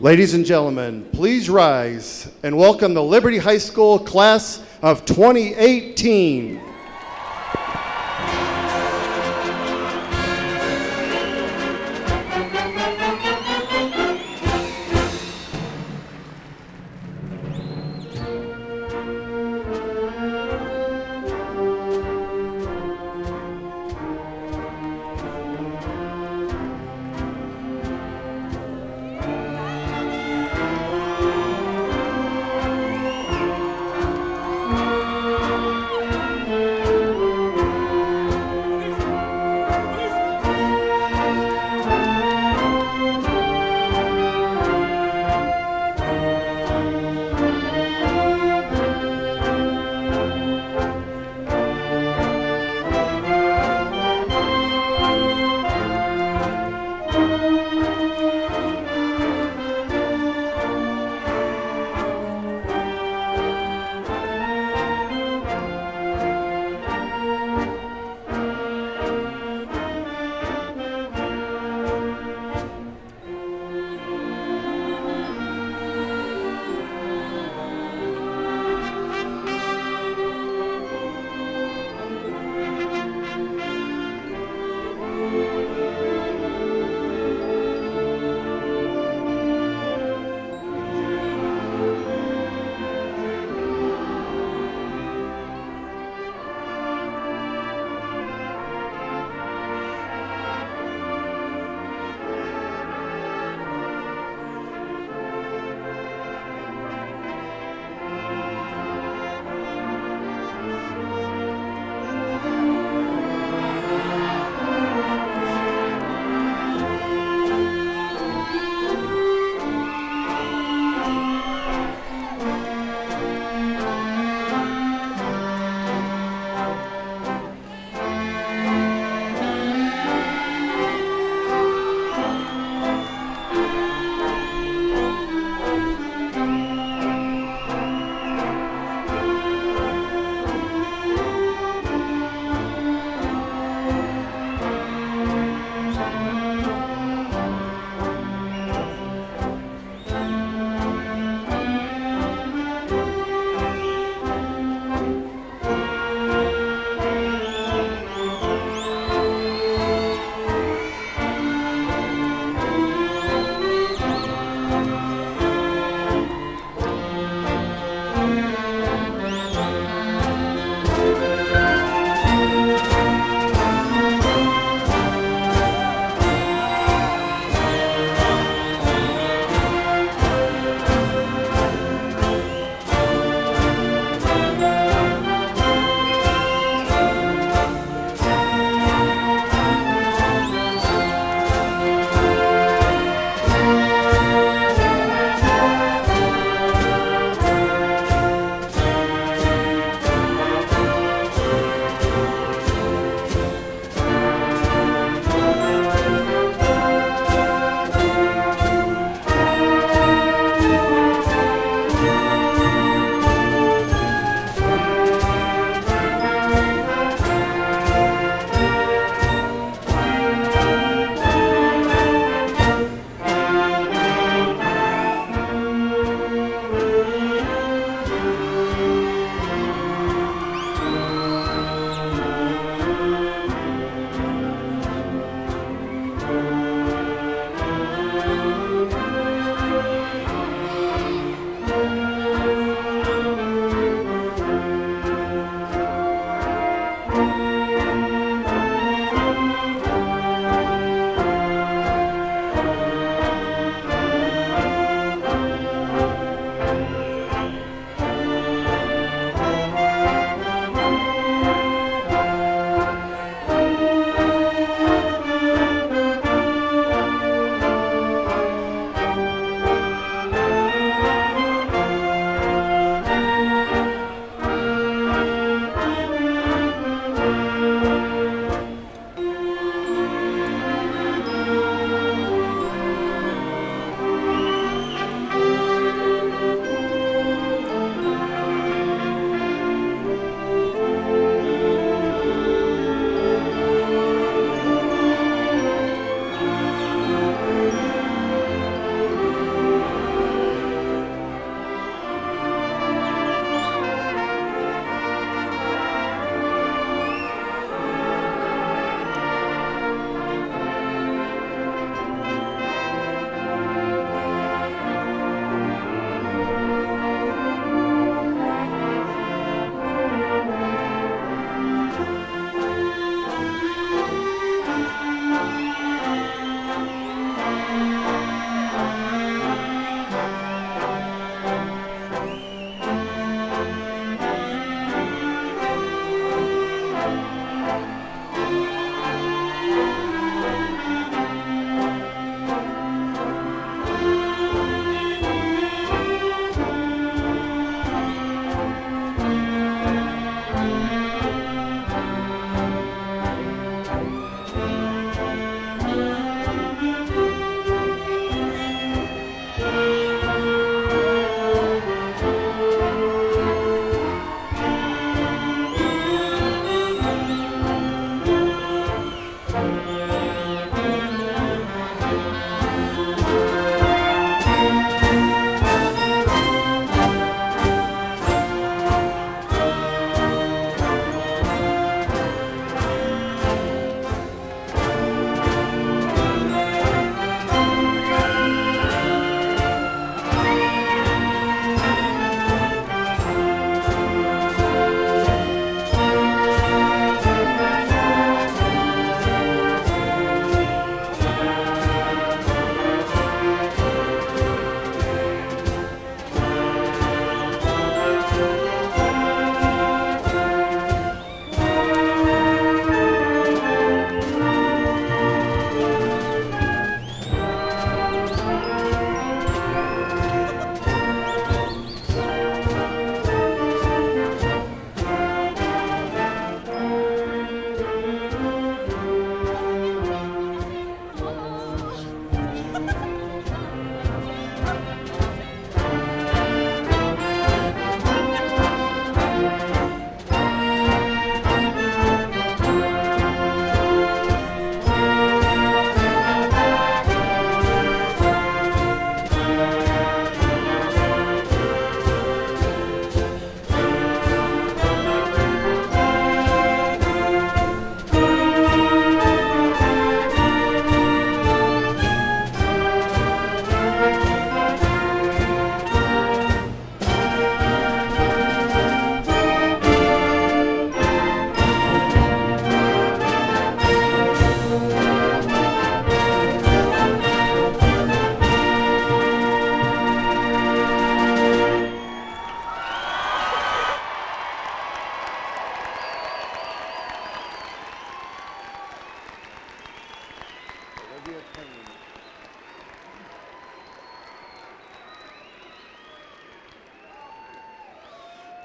Ladies and gentlemen, please rise and welcome the Liberty High School class of 2018.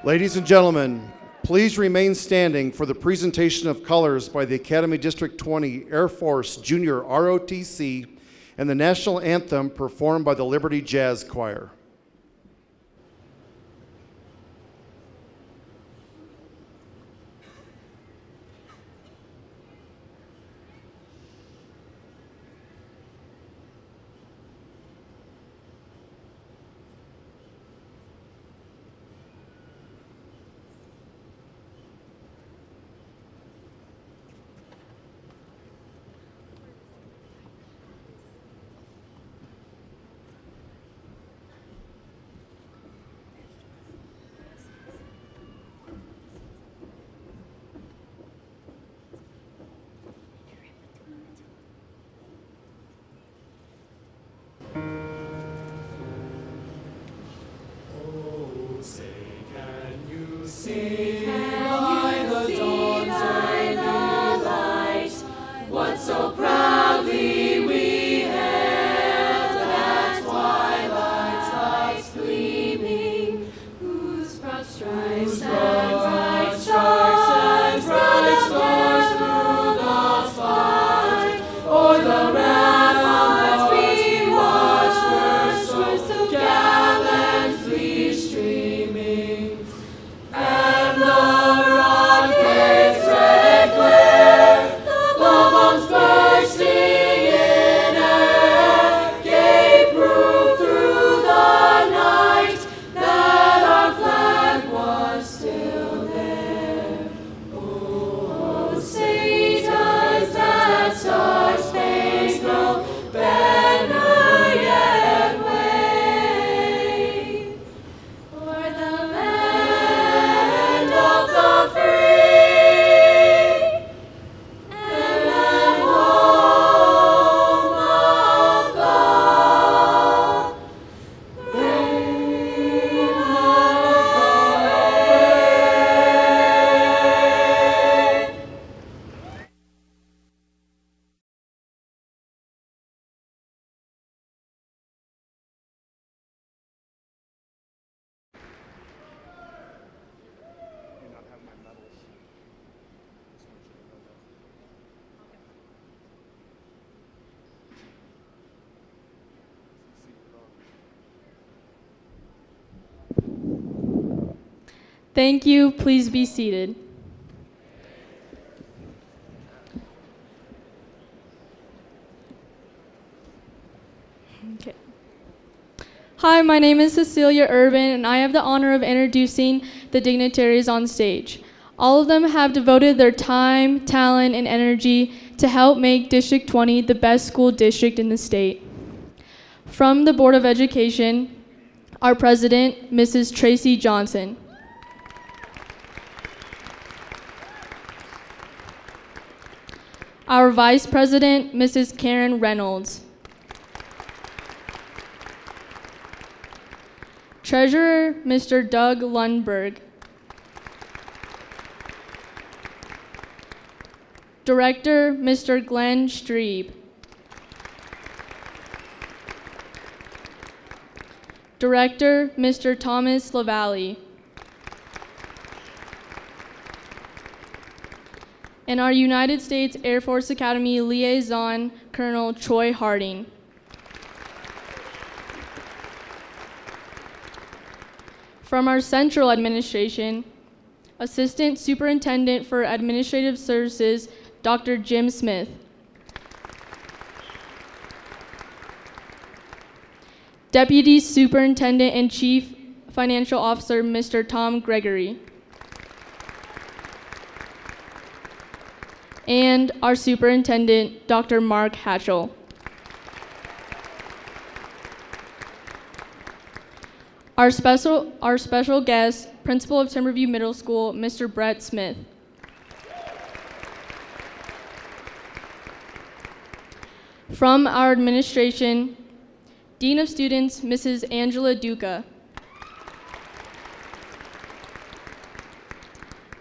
Ladies and gentlemen, please remain standing for the presentation of colors by the Academy District 20 Air Force Junior ROTC and the national anthem performed by the Liberty Jazz Choir. Thank you. Please be seated. Okay. Hi, my name is Cecilia Urban, and I have the honor of introducing the dignitaries on stage. All of them have devoted their time, talent, and energy to help make District 20 the best school district in the state. From the Board of Education, our president, Mrs. Tracy Johnson. Our Vice President, Mrs. Karen Reynolds. Treasurer, Mr. Doug Lundberg. Director, Mr. Glenn Streeb. Director, Mr. Thomas LaValle. And our United States Air Force Academy Liaison, Colonel Troy Harding. From our Central Administration, Assistant Superintendent for Administrative Services, Dr. Jim Smith. Deputy Superintendent and Chief Financial Officer, Mr. Tom Gregory. And our Superintendent, Dr. Mark Hatchell. Our special guest, Principal of Timberview Middle School, Mr. Brett Smith. From our administration, Dean of Students, Mrs. Angela Duca.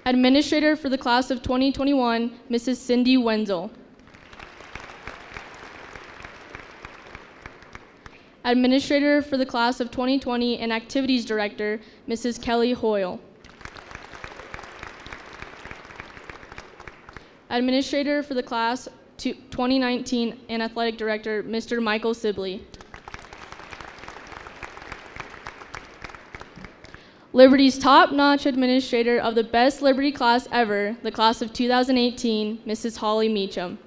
Administrator for the class of 2021, Mrs. Cindy Wenzel. Administrator for the class of 2020 and Activities Director, Mrs. Kelly Hoyle. Administrator for the class 2019 and Athletic Director, Mr. Michael Sibley. Liberty's top-notch administrator of the best Liberty class ever, the class of 2018, Mrs. Holly Meacham.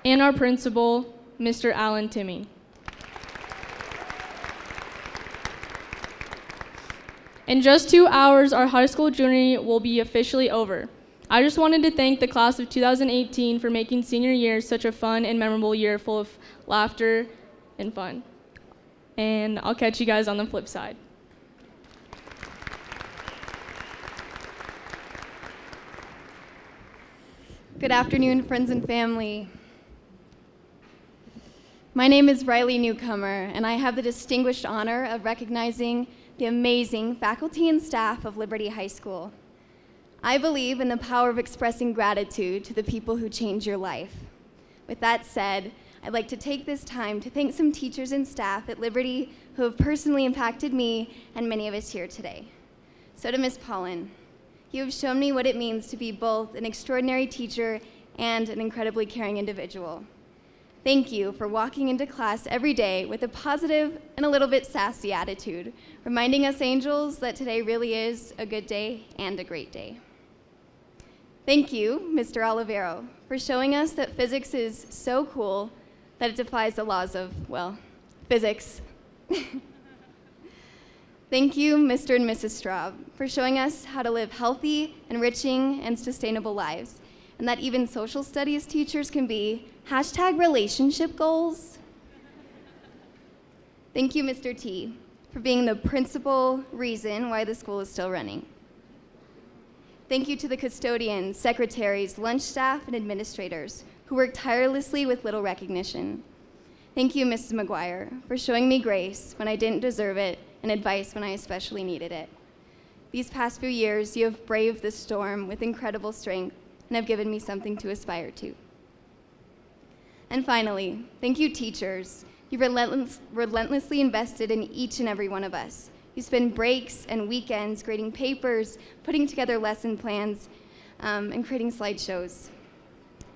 And our principal, Mr. Alan Timming. In just 2 hours, our high school journey will be officially over. I just wanted to thank the class of 2018 for making senior year such a fun and memorable year full of laughter and fun. And I'll catch you guys on the flip side. Good afternoon, friends and family. My name is Riley Newcomer, and I have the distinguished honor of recognizing the amazing faculty and staff of Liberty High School. I believe in the power of expressing gratitude to the people who change your life. With that said, I'd like to take this time to thank some teachers and staff at Liberty who have personally impacted me and many of us here today. So to Ms. Pollen, you have shown me what it means to be both an extraordinary teacher and an incredibly caring individual. Thank you for walking into class every day with a positive and a little bit sassy attitude, reminding us angels that today really is a good day and a great day. Thank you, Mr. Olivero, for showing us that physics is so cool that it defies the laws of, well, physics. Thank you, Mr. and Mrs. Straub, for showing us how to live healthy, enriching, and sustainable lives, and that even social studies teachers can be #relationship goals. Thank you, Mr. T, for being the principal reason why the school is still running. Thank you to the custodians, secretaries, lunch staff, and administrators who work tirelessly with little recognition. Thank you, Mrs. McGuire, for showing me grace when I didn't deserve it and advice when I especially needed it. These past few years, you have braved the storm with incredible strength and have given me something to aspire to. And finally, thank you, teachers. You've relentlessly invested in each and every one of us. You spend breaks and weekends grading papers, putting together lesson plans, and creating slideshows.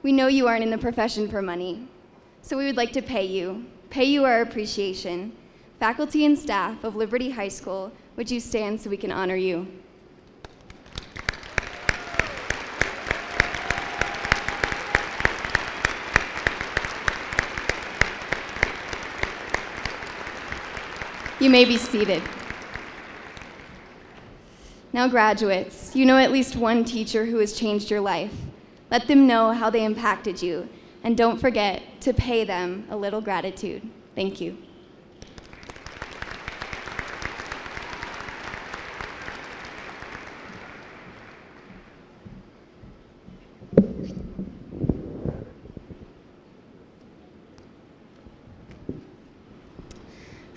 We know you aren't in the profession for money, so we would like to pay you our appreciation. Faculty and staff of Liberty High School, would you stand so we can honor you? You may be seated. Now, graduates, you know at least one teacher who has changed your life. Let them know how they impacted you, and don't forget to pay them a little gratitude. Thank you.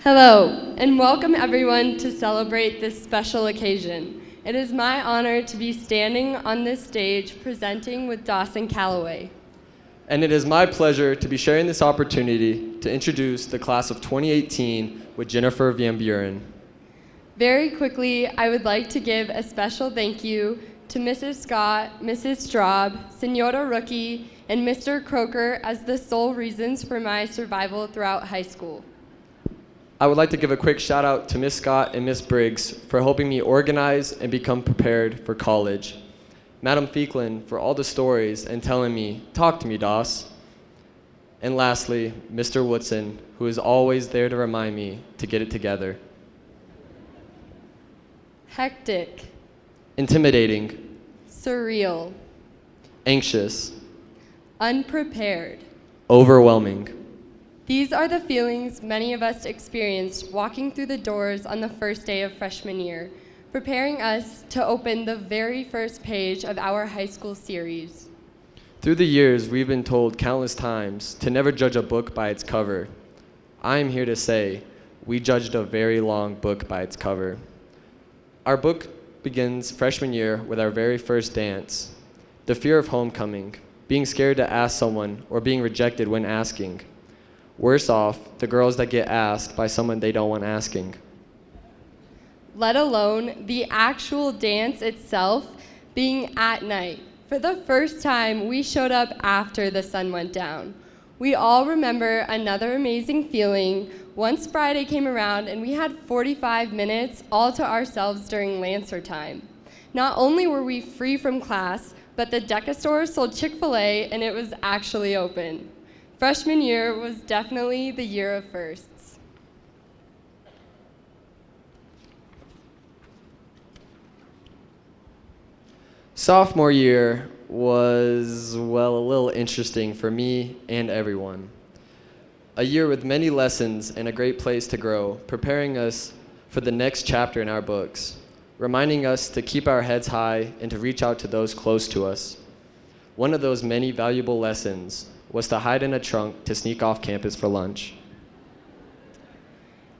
Hello, and welcome everyone to celebrate this special occasion. It is my honor to be standing on this stage presenting with Dawson Calloway. And it is my pleasure to be sharing this opportunity to introduce the class of 2018 with Jennifer Van Buren. Very quickly, I would like to give a special thank you to Mrs. Scott, Mrs. Straub, Senora Rookie, and Mr. Croker as the sole reasons for my survival throughout high school. I would like to give a quick shout out to Miss Scott and Miss Briggs for helping me organize and become prepared for college. Madam Feeklin for all the stories and telling me, talk to me, Doss. And lastly, Mr. Woodson, who is always there to remind me to get it together. Hectic. Intimidating. Surreal. Anxious. Unprepared. Overwhelming. These are the feelings many of us experienced walking through the doors on the first day of freshman year, preparing us to open the very first page of our high school series. Through the years, we've been told countless times to never judge a book by its cover. I am here to say, we judged a very long book by its cover. Our book begins freshman year with our very first dance, the fear of homecoming, being scared to ask someone, or being rejected when asking. Worse off, the girls that get asked by someone they don't want asking. Let alone the actual dance itself being at night. For the first time, we showed up after the sun went down. We all remember another amazing feeling once Friday came around and we had 45 minutes all to ourselves during Lancer time. Not only were we free from class, but the Deca store sold Chick-fil-A and it was actually open. Freshman year was definitely the year of firsts. Sophomore year was, well, a little interesting for me and everyone. A year with many lessons and a great place to grow, preparing us for the next chapter in our books, reminding us to keep our heads high and to reach out to those close to us. One of those many valuable lessons was to hide in a trunk to sneak off campus for lunch.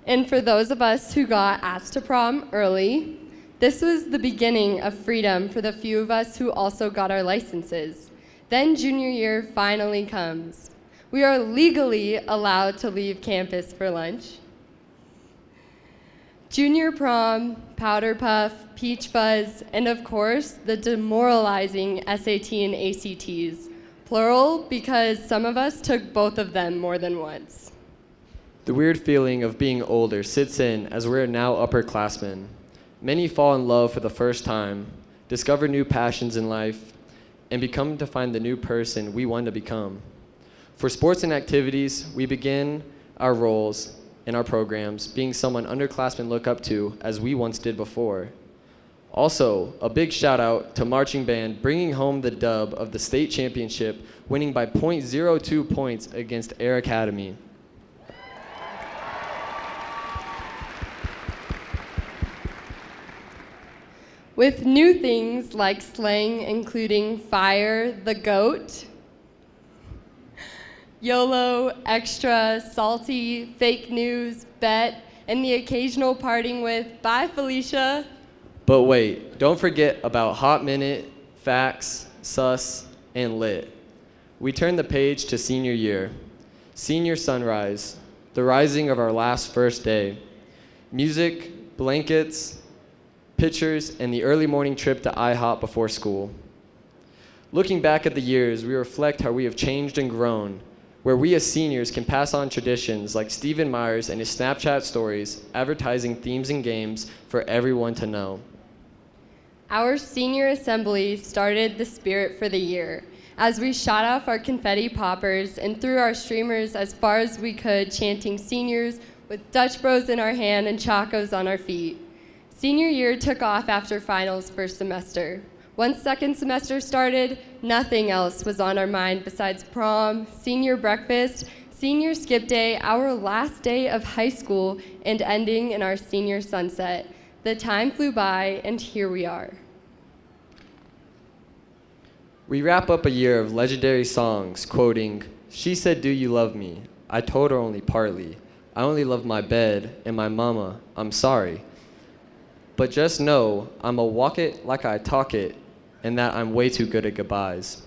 And for those of us who got asked to prom early, this was the beginning of freedom for the few of us who also got our licenses. Then junior year finally comes. We are legally allowed to leave campus for lunch. Junior prom, powder puff, peach fuzz, and of course, the demoralizing SAT and ACTs. Plural, because some of us took both of them more than once. The weird feeling of being older sits in as we're now upperclassmen. Many fall in love for the first time, discover new passions in life, and become to find the new person we want to become. For sports and activities, we begin our roles in our programs being someone underclassmen look up to as we once did before. Also, a big shout out to marching band bringing home the dub of the state championship, winning by .02 points against Air Academy. With new things like slang including fire, the goat, YOLO, extra, salty, fake news, bet, and the occasional parting with, bye Felicia. But wait, don't forget about Hot Minute, Facts, Sus, and Lit. We turn the page to senior year. Senior sunrise, the rising of our last first day. Music, blankets, pictures, and the early morning trip to IHOP before school. Looking back at the years, we reflect how we have changed and grown, where we as seniors can pass on traditions like Stephen Myers and his Snapchat stories, advertising themes and games for everyone to know. Our senior assembly started the spirit for the year as we shot off our confetti poppers and threw our streamers as far as we could, chanting seniors with Dutch Bros in our hand and Chacos on our feet. Senior year took off after finals first semester. Once second semester started, nothing else was on our mind besides prom, senior breakfast, senior skip day, our last day of high school, and ending in our senior sunset. The time flew by, and here we are. We wrap up a year of legendary songs, quoting, "She said, do you love me? I told her only partly. I only love my bed and my mama, I'm sorry. But just know, I'ma walk it like I talk it, and that I'm way too good at goodbyes."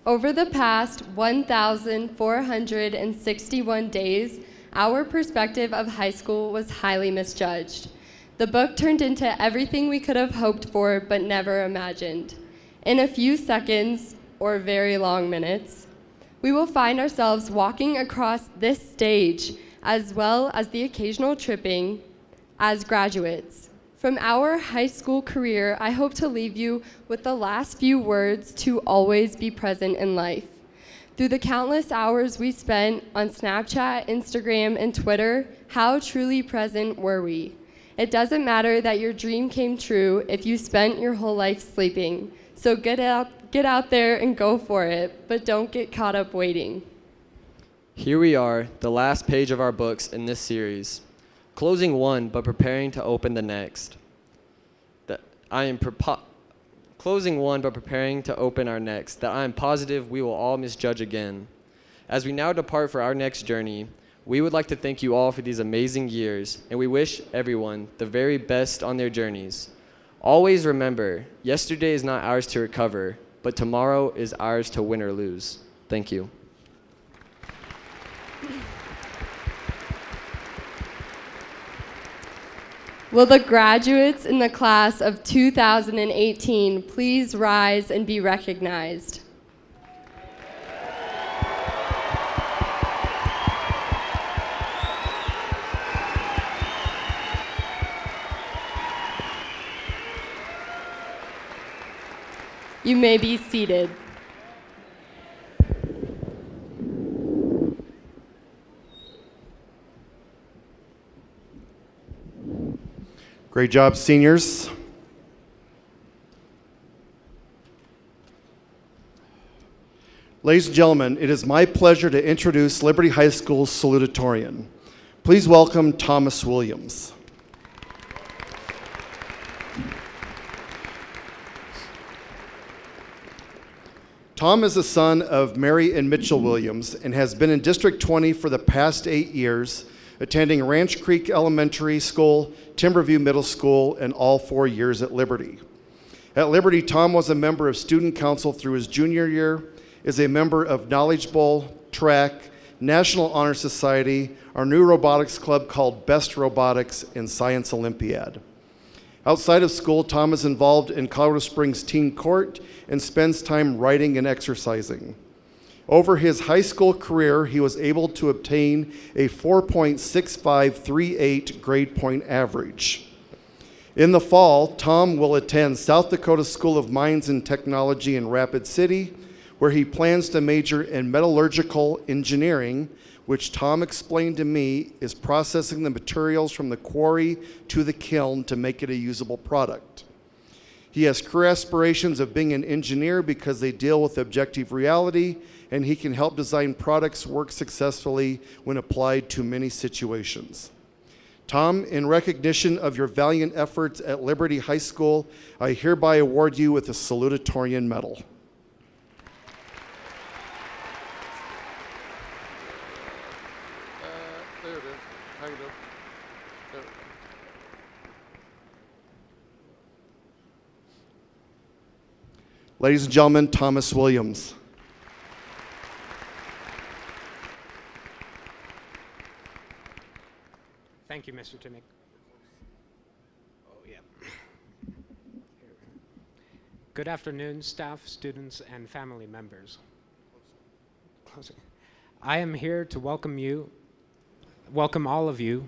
Over the past 1,461 days, our perspective of high school was highly misjudged. The book turned into everything we could have hoped for but never imagined. In a few seconds, or very long minutes, we will find ourselves walking across this stage, as well as the occasional tripping, as graduates. From our high school career, I hope to leave you with the last few words to always be present in life. Through the countless hours we spent on Snapchat, Instagram, and Twitter, how truly present were we? It doesn't matter that your dream came true if you spent your whole life sleeping. So get out there and go for it, but don't get caught up waiting. Here we are, the last page of our books in this series. Closing one, but preparing to open the next. Closing one, but preparing to open our next, that I am positive we will all misjudge again. As we now depart for our next journey, we would like to thank you all for these amazing years, and we wish everyone the very best on their journeys. Always remember, yesterday is not ours to recover, but tomorrow is ours to win or lose. Thank you. Will the graduates in the class of 2018 please rise and be recognized? You may be seated. Great job, seniors. Ladies and gentlemen, it is my pleasure to introduce Liberty High School's Salutatorian. Please welcome Thomas Williams. Tom is the son of Mary and Mitchell Williams and has been in District 20 for the past 8 years, attending Ranch Creek Elementary School, Timberview Middle School, and all 4 years at Liberty. At Liberty, Tom was a member of Student Council through his junior year, is a member of Knowledge Bowl, Track, National Honor Society, our new robotics club called Best Robotics, and Science Olympiad. Outside of school, Tom is involved in Colorado Springs Teen Court and spends time writing and exercising. Over his high school career, he was able to obtain a 4.6538 grade point average. In the fall, Tom will attend South Dakota School of Mines and Technology in Rapid City, where he plans to major in metallurgical engineering, which Tom explained to me is processing the materials from the quarry to the kiln to make it a usable product. He has career aspirations of being an engineer because they deal with objective reality, and he can help design products work successfully when applied to many situations. Tom, in recognition of your valiant efforts at Liberty High School, I hereby award you with the Salutatorian Medal. There it is. Kind of. There. Ladies and gentlemen, Thomas Williams. Thank you, Mr. Timmick. Oh, yeah. Good afternoon, staff, students, and family members. I am here to welcome all of you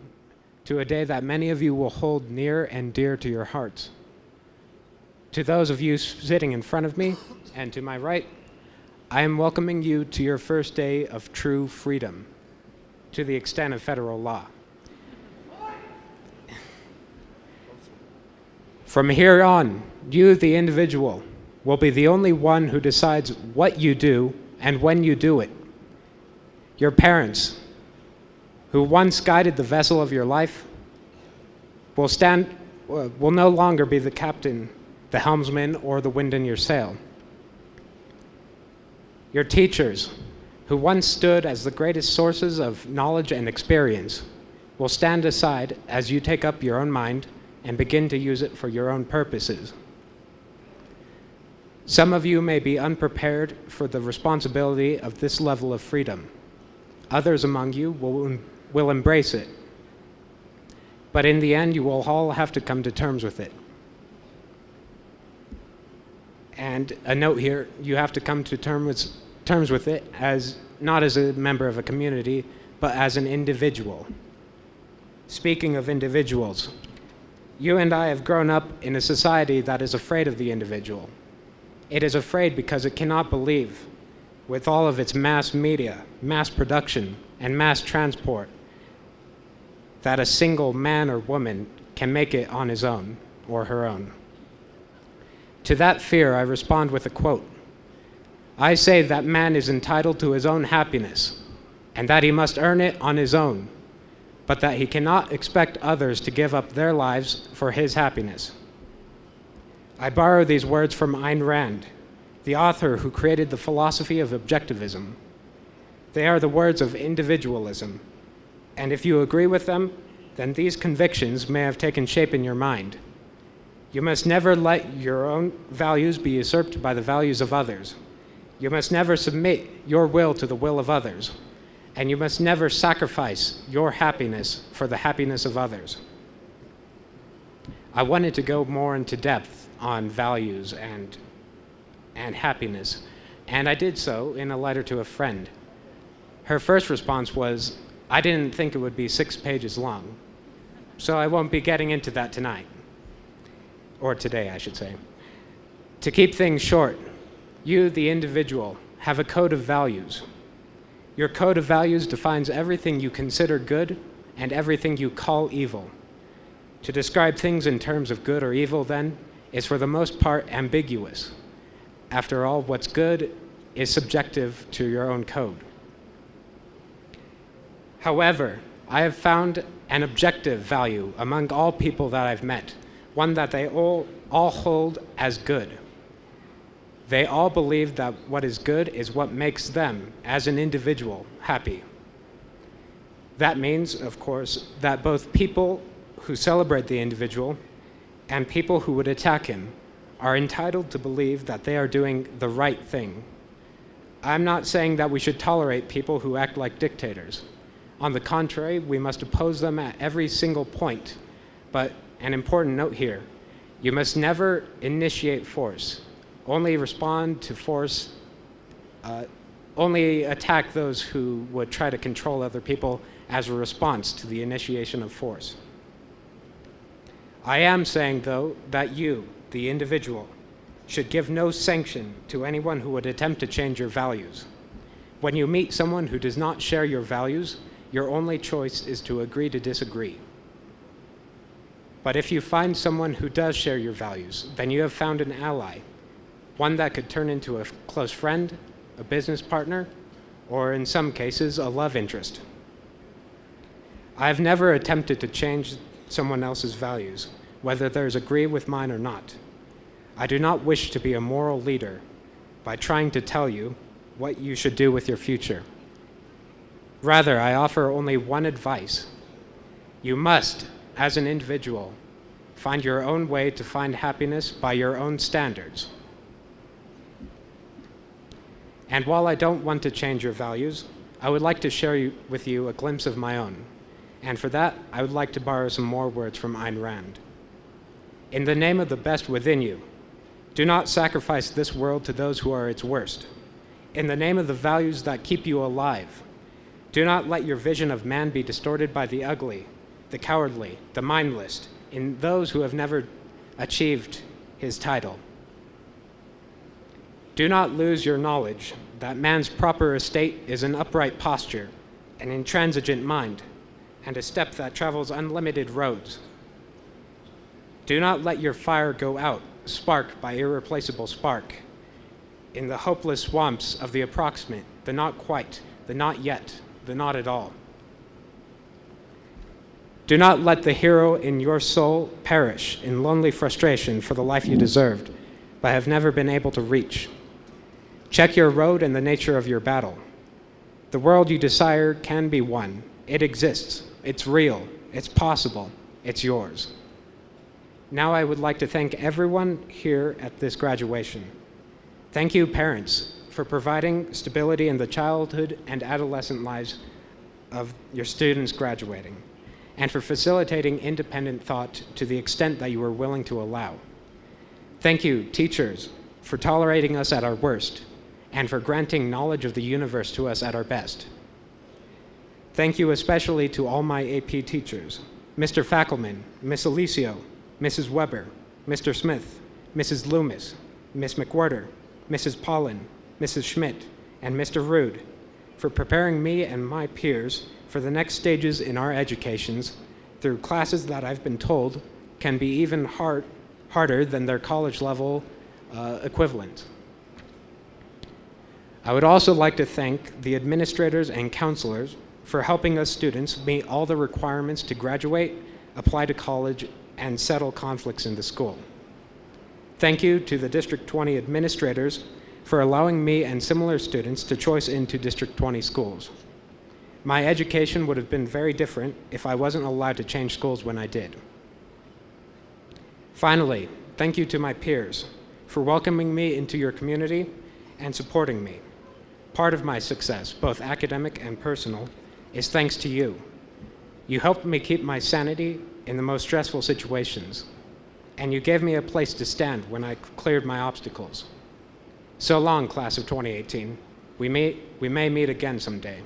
to a day that many of you will hold near and dear to your hearts. To those of you sitting in front of me and to my right, I am welcoming you to your first day of true freedom, to the extent of federal law. From here on, you, the individual, will be the only one who decides what you do and when you do it. Your parents, who once guided the vessel of your life, will no longer be the captain, the helmsman, or the wind in your sail. Your teachers, who once stood as the greatest sources of knowledge and experience, will stand aside as you take up your own mind and begin to use it for your own purposes. Some of you may be unprepared for the responsibility of this level of freedom. Others among you will embrace it. But in the end, you will all have to come to terms with it. And a note here, you have to come to terms with it as not as a member of a community, but as an individual. Speaking of individuals, you and I have grown up in a society that is afraid of the individual. It is afraid because it cannot believe, with all of its mass media, mass production, and mass transport, that a single man or woman can make it on his own or her own. To that fear, I respond with a quote. I say that man is entitled to his own happiness, and that he must earn it on his own, but that he cannot expect others to give up their lives for his happiness. I borrow these words from Ayn Rand, the author who created the philosophy of objectivism. They are the words of individualism, and if you agree with them, then these convictions may have taken shape in your mind. You must never let your own values be usurped by the values of others. You must never submit your will to the will of others. And you must never sacrifice your happiness for the happiness of others. I wanted to go more into depth on values and happiness, and I did so in a letter to a friend. Her first response was, I didn't think it would be 6 pages long, so I won't be getting into that tonight. Or today, I should say. To keep things short, you, the individual, have a code of values. Your code of values defines everything you consider good and everything you call evil. To describe things in terms of good or evil, then, is for the most part ambiguous. After all, what's good is subjective to your own code. However, I have found an objective value among all people that I've met, one that they all hold as good. They all believe that what is good is what makes them, as an individual, happy. That means, of course, that both people who celebrate the individual and people who would attack him are entitled to believe that they are doing the right thing. I'm not saying that we should tolerate people who act like dictators. On the contrary, we must oppose them at every single point. But an important note here, you must never initiate force. Only respond to force, only attack those who would try to control other people as a response to the initiation of force. I am saying, though, that you, the individual, should give no sanction to anyone who would attempt to change your values. When you meet someone who does not share your values, your only choice is to agree to disagree. But if you find someone who does share your values, then you have found an ally, one that could turn into a close friend, a business partner, or in some cases, a love interest. I have never attempted to change someone else's values, whether theirs agree with mine or not. I do not wish to be a moral leader by trying to tell you what you should do with your future. Rather, I offer only one advice. You must, as an individual, find your own way to find happiness by your own standards. And while I don't want to change your values, I would like to share with you a glimpse of my own. And for that, I would like to borrow some more words from Ayn Rand. In the name of the best within you, do not sacrifice this world to those who are its worst. In the name of the values that keep you alive, do not let your vision of man be distorted by the ugly, the cowardly, the mindless, in those who have never achieved his title. Do not lose your knowledge that man's proper estate is an upright posture, an intransigent mind, and a step that travels unlimited roads. Do not let your fire go out, spark by irreplaceable spark, in the hopeless swamps of the approximate, the not quite, the not yet, the not at all. Do not let the hero in your soul perish in lonely frustration for the life you deserved, but have never been able to reach. Check your road and the nature of your battle. The world you desire can be won. It exists. It's real. It's possible. It's yours. Now I would like to thank everyone here at this graduation. Thank you, parents, for providing stability in the childhood and adolescent lives of your students graduating, and for facilitating independent thought to the extent that you were willing to allow. Thank you, teachers, for tolerating us at our worst, and for granting knowledge of the universe to us at our best. Thank you especially to all my AP teachers, Mr. Fackelman, Miss Alicio, Mrs. Weber, Mr. Smith, Mrs. Loomis, Miss McWhirter, Mrs. Pollen, Mrs. Schmidt, and Mr. Rude, for preparing me and my peers for the next stages in our educations through classes that I've been told can be even harder than their college level equivalent. I would also like to thank the administrators and counselors for helping us students meet all the requirements to graduate, apply to college, and settle conflicts in the school. Thank you to the District 20 administrators for allowing me and similar students to choice into District 20 schools. My education would have been very different if I wasn't allowed to change schools when I did. Finally, Thank you to my peers for welcoming me into your community and supporting me. Part of my success, both academic and personal, is thanks to you. You helped me keep my sanity in the most stressful situations, and you gave me a place to stand when I cleared my obstacles. So long, class of 2018. We may meet again someday.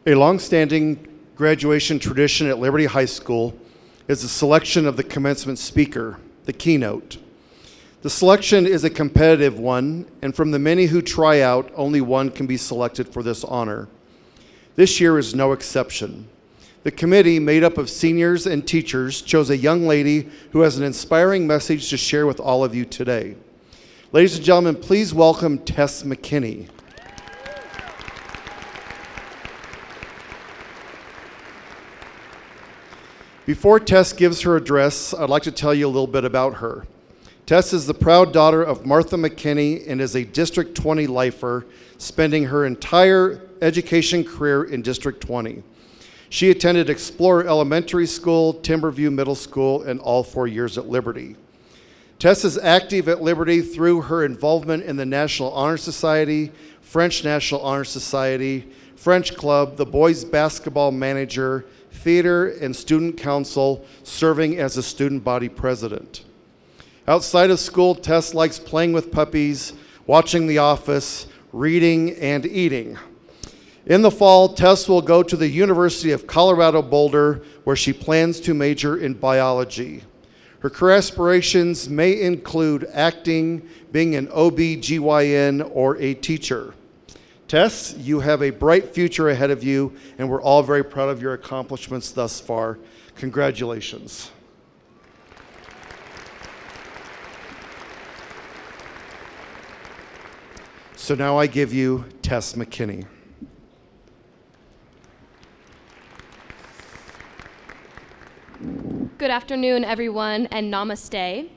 A long-standing graduation tradition at Liberty High School is the selection of the commencement speaker, the keynote. The selection is a competitive one, and from the many who try out, only one can be selected for this honor. This year is no exception. The committee, made up of seniors and teachers, chose a young lady who has an inspiring message to share with all of you today. Ladies and gentlemen, please welcome Tess McKinney. Before Tess gives her address, I'd like to tell you a little bit about her. Tess is the proud daughter of Martha McKinney and is a District 20 lifer, spending her entire education career in District 20. She attended Explorer Elementary School, Timberview Middle School, and all 4 years at Liberty. Tess is active at Liberty through her involvement in the National Honor Society, French National Honor Society, French Club, the Boys Basketball Manager, Theater, and Student Council, serving as a student body president. Outside of school, Tess likes playing with puppies, watching The Office, reading, and eating. In the fall, Tess will go to the University of Colorado Boulder, where she plans to major in biology. Her career aspirations may include acting, being an OB/GYN, or a teacher. Tess, you have a bright future ahead of you, and we're all very proud of your accomplishments thus far. Congratulations. So now I give you Tess McKinney. Good afternoon, everyone, and namaste.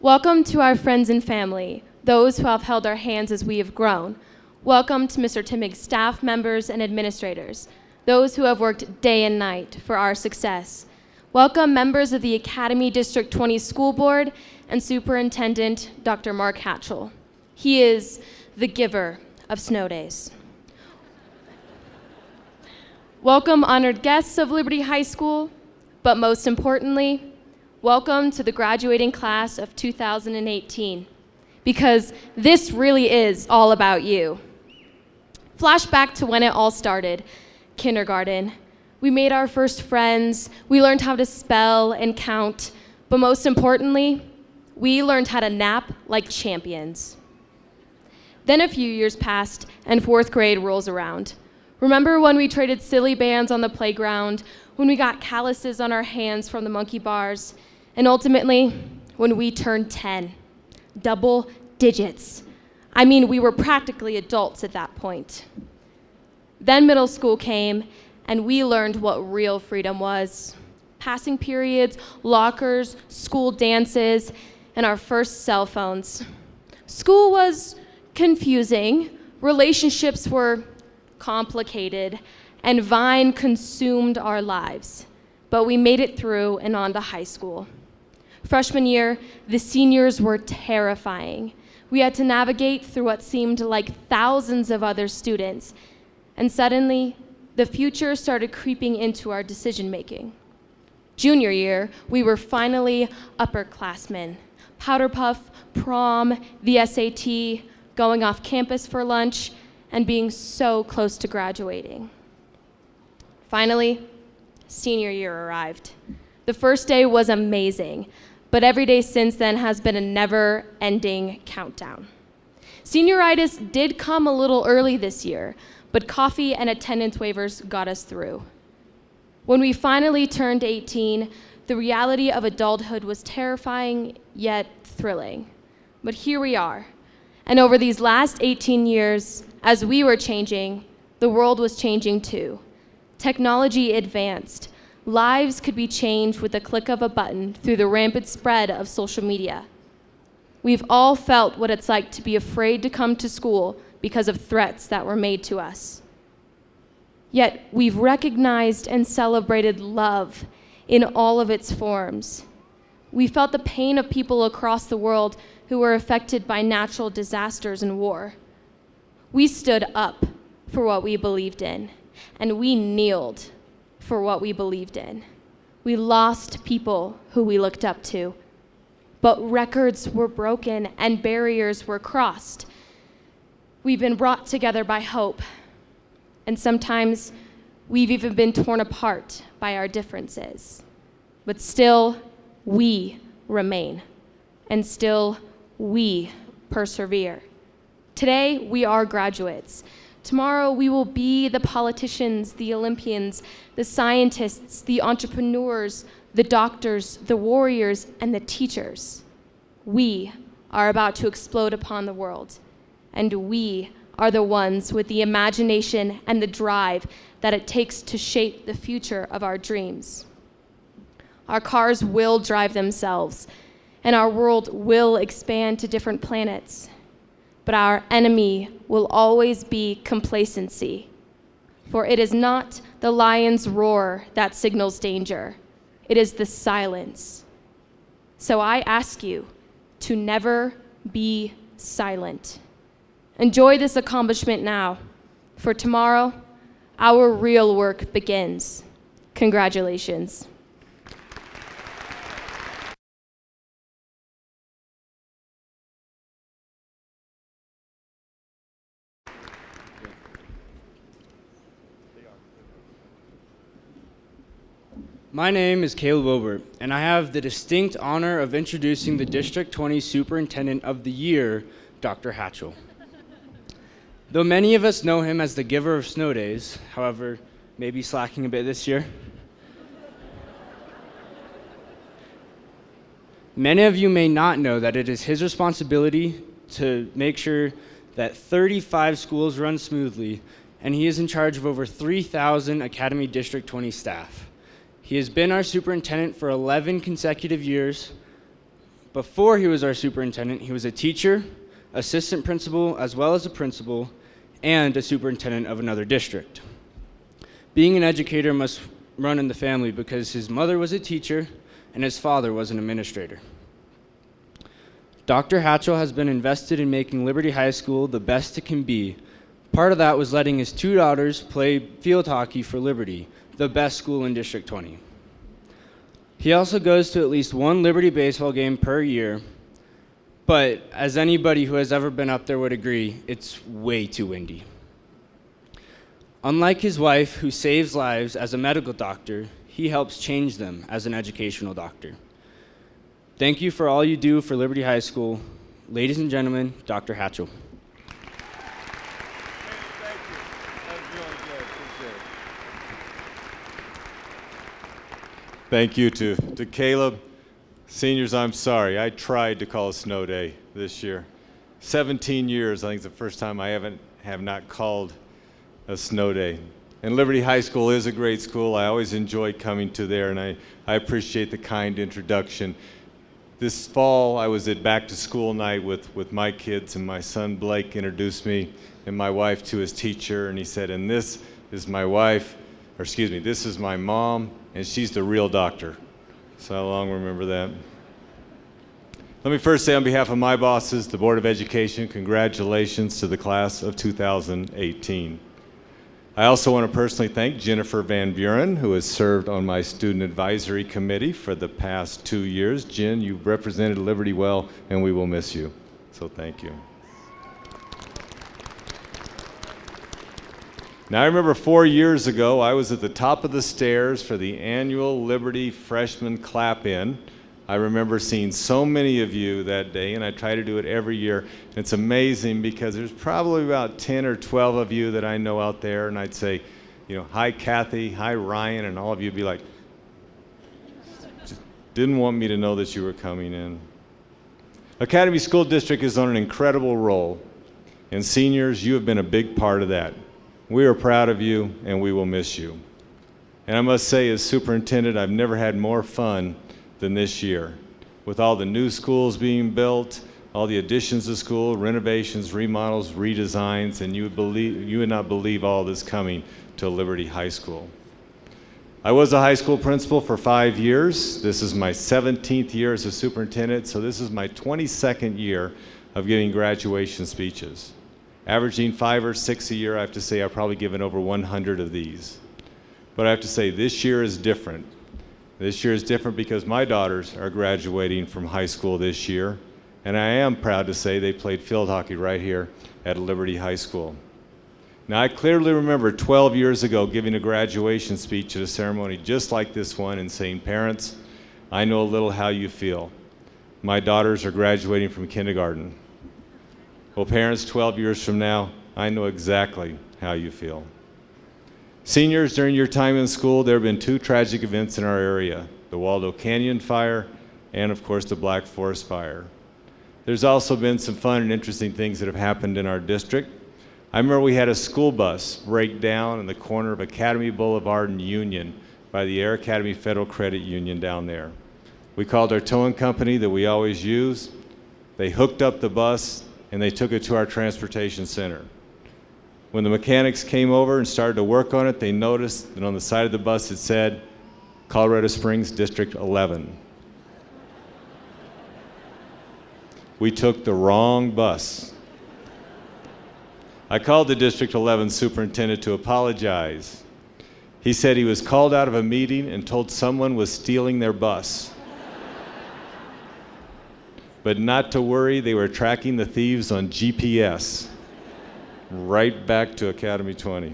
Welcome to our friends and family, those who have held our hands as we have grown. Welcome to Mr. Timmig's staff members and administrators, those who have worked day and night for our success. Welcome members of the Academy District 20 School Board and Superintendent Dr. Mark Hatchell. He is the giver of snow days. Welcome honored guests of Liberty High School, but most importantly, welcome to the graduating class of 2018, because this really is all about you. Flashback to when it all started, kindergarten. We made our first friends, we learned how to spell and count, but most importantly, we learned how to nap like champions. Then a few years passed and 4th grade rolls around. Remember when we traded silly bands on the playground, when we got calluses on our hands from the monkey bars, and ultimately, when we turned 10, double digits. I mean, we were practically adults at that point. Then middle school came, and we learned what real freedom was. Passing periods, lockers, school dances, and our first cell phones. School was confusing, relationships were complicated, and Vine consumed our lives. But we made it through and on to high school. Freshman year, the seniors were terrifying. We had to navigate through what seemed like thousands of other students, and suddenly, the future started creeping into our decision-making. Junior year, we were finally upperclassmen. Powder puff, prom, the SAT, going off campus for lunch, and being so close to graduating. Finally, senior year arrived. The first day was amazing, but every day since then has been a never-ending countdown. Senioritis did come a little early this year, but coffee and attendance waivers got us through. When we finally turned 18, the reality of adulthood was terrifying yet thrilling. But here we are. And over these last 18 years, as we were changing, the world was changing too. Technology advanced. Lives could be changed with the click of a button through the rampant spread of social media. We've all felt what it's like to be afraid to come to school because of threats that were made to us. Yet we've recognized and celebrated love in all of its forms. We felt the pain of people across the world who were affected by natural disasters and war. We stood up for what we believed in, and we kneeled for what we believed in. We lost people who we looked up to, but records were broken and barriers were crossed. We've been brought together by hope, and sometimes we've even been torn apart by our differences. But still, we remain, and still, we persevere. Today, we are graduates. Tomorrow, we will be the politicians, the Olympians, the scientists, the entrepreneurs, the doctors, the warriors, and the teachers. We are about to explode upon the world, and we are the ones with the imagination and the drive that it takes to shape the future of our dreams. Our cars will drive themselves, and our world will expand to different planets. But our enemy will always be complacency, for it is not the lion's roar that signals danger. It is the silence. So I ask you to never be silent. Enjoy this accomplishment now, for tomorrow, our real work begins. Congratulations. My name is Caleb Wilbert, and I have the distinct honor of introducing the District 20 Superintendent of the Year, Dr. Hatchell. Though many of us know him as the giver of snow days, however, maybe slacking a bit this year, many of you may not know that it is his responsibility to make sure that 35 schools run smoothly, and he is in charge of over 3,000 Academy District 20 staff. He has been our superintendent for 11 consecutive years. Before he was our superintendent, he was a teacher, assistant principal, as well as a principal, and a superintendent of another district. Being an educator must run in the family because his mother was a teacher and his father was an administrator. Dr. Hatchell has been invested in making Liberty High School the best it can be. Part of that was letting his two daughters play field hockey for Liberty, the best school in District 20. He also goes to at least one Liberty baseball game per year, but as anybody who has ever been up there would agree, it's way too windy. Unlike his wife, who saves lives as a medical doctor, he helps change them as an educational doctor. Thank you for all you do for Liberty High School. Ladies and gentlemen, Dr. Hatchell. Thank you to Caleb. Seniors, I'm sorry. I tried to call a snow day this year. 17 years, I think it's the first time I have not called a snow day. And Liberty High School is a great school. I always enjoy coming to there, and I appreciate the kind introduction. This fall, I was at back to school night with my kids, and my son Blake introduced me and my wife to his teacher, and he said, and this is my wife, or excuse me, this is my mom, and she's the real doctor. So how long remember that? Let me first say on behalf of my bosses, the Board of Education, congratulations to the class of 2018. I also want to personally thank Jennifer Van Buren, who has served on my student advisory committee for the past 2 years. Jen, you've represented Liberty well, and we will miss you. So thank you. Now I remember 4 years ago, I was at the top of the stairs for the annual Liberty Freshman Clap-In. I remember seeing so many of you that day, and I try to do it every year. And it's amazing because there's probably about 10 or 12 of you that I know out there, and I'd say, you know, hi Kathy, hi Ryan, and all of you would be like, just didn't want me to know that you were coming in. Academy School District is on an incredible roll, and seniors, you have been a big part of that. We are proud of you, and we will miss you. And I must say, as superintendent, I've never had more fun than this year. With all the new schools being built, all the additions to school, renovations, remodels, redesigns, and you would not believe all this coming to Liberty High School. I was a high school principal for 5 years. This is my 17th year as a superintendent, so this is my 22nd year of giving graduation speeches. Averaging 5 or 6 a year, I have to say I've probably given over 100 of these. But I have to say this year is different. This year is different because my daughters are graduating from high school this year, and I am proud to say they played field hockey right here at Liberty High School. Now I clearly remember 12 years ago giving a graduation speech at a ceremony just like this one and saying, parents, I know a little how you feel. My daughters are graduating from kindergarten. Well, parents, 12 years from now, I know exactly how you feel. Seniors, during your time in school, there have been 2 tragic events in our area, the Waldo Canyon fire and, of course, the Black Forest fire. There's also been some fun and interesting things that have happened in our district. I remember we had a school bus break down in the corner of Academy Boulevard and Union by the Air Academy Federal Credit Union down there. We called our towing company that we always use. They hooked up the bus and they took it to our transportation center. When the mechanics came over and started to work on it, they noticed that on the side of the bus it said, Colorado Springs District 11. We took the wrong bus. I called the District 11 superintendent to apologize. He said he was called out of a meeting and told someone was stealing their bus. But not to worry, they were tracking the thieves on GPS. Right back to Academy 20.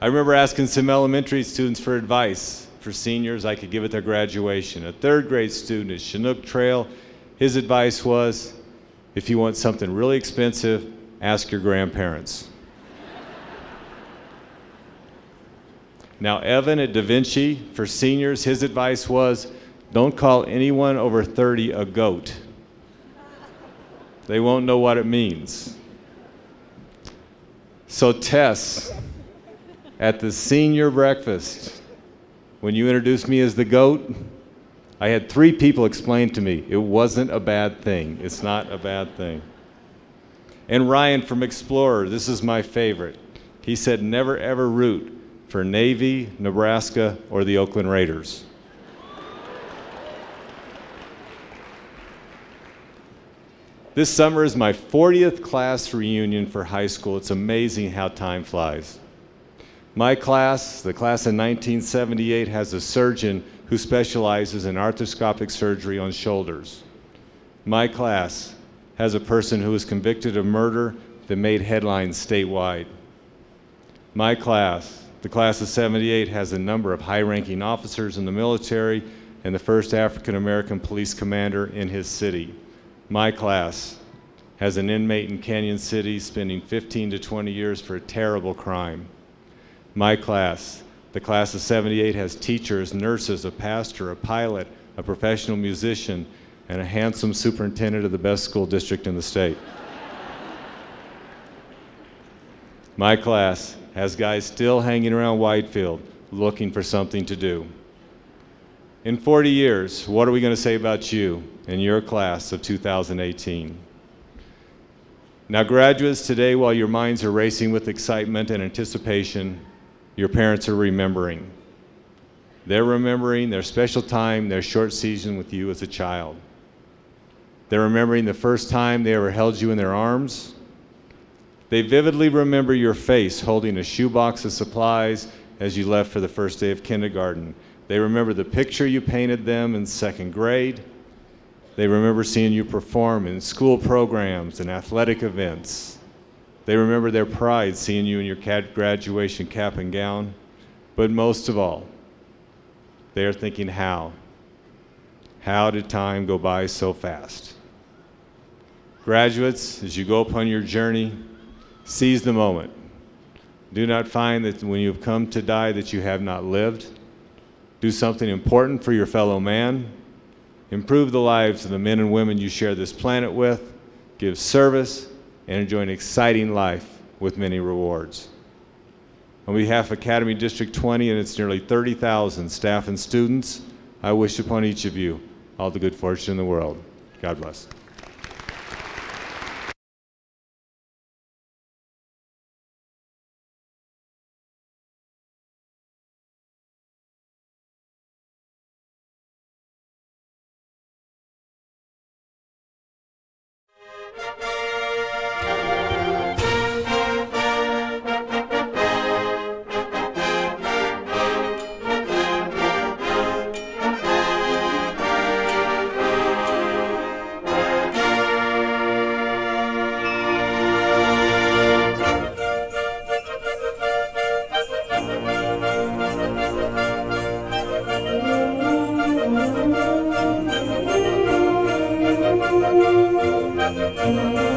I remember asking some elementary students for advice for seniors I could give at their graduation. A 3rd grade student at Chinook Trail, his advice was, if you want something really expensive, ask your grandparents. Now, Evan at Da Vinci, for seniors, his advice was, don't call anyone over 30 a goat. They won't know what it means. So Tess, at the senior breakfast, when you introduced me as the goat, I had 3 people explain to me it wasn't a bad thing. It's not a bad thing. And Ryan from Explorer, this is my favorite. He said never ever root for Navy, Nebraska, or the Oakland Raiders. This summer is my 40th class reunion for high school. It's amazing how time flies. My class, the class in 1978, has a surgeon who specializes in arthroscopic surgery on shoulders. My class has a person who was convicted of murder that made headlines statewide. My class, the class of 78, has a number of high-ranking officers in the military and the first African-American police commander in his city. My class has an inmate in Canyon City spending 15 to 20 years for a terrible crime. My class, the class of 78, has teachers, nurses, a pastor, a pilot, a professional musician, and a handsome superintendent of the best school district in the state. My class has guys still hanging around Whitefield looking for something to do. In 40 years, what are we going to say about you and your class of 2018? Now, graduates, today, while your minds are racing with excitement and anticipation, your parents are remembering. They're remembering their special time, their short season with you as a child. They're remembering the first time they ever held you in their arms. They vividly remember your face holding a shoebox of supplies as you left for the first day of kindergarten. They remember the picture you painted them in 2nd grade. They remember seeing you perform in school programs and athletic events. They remember their pride seeing you in your graduation cap and gown. But most of all, they are thinking how. How did time go by so fast? Graduates, as you go upon your journey, seize the moment. Do not find that when you have come to die that you have not lived. Do something important for your fellow man. Improve the lives of the men and women you share this planet with. Give service and enjoy an exciting life with many rewards. On behalf of Academy District 20 and its nearly 30,000 staff and students, I wish upon each of you all the good fortune in the world. God bless. Thank you.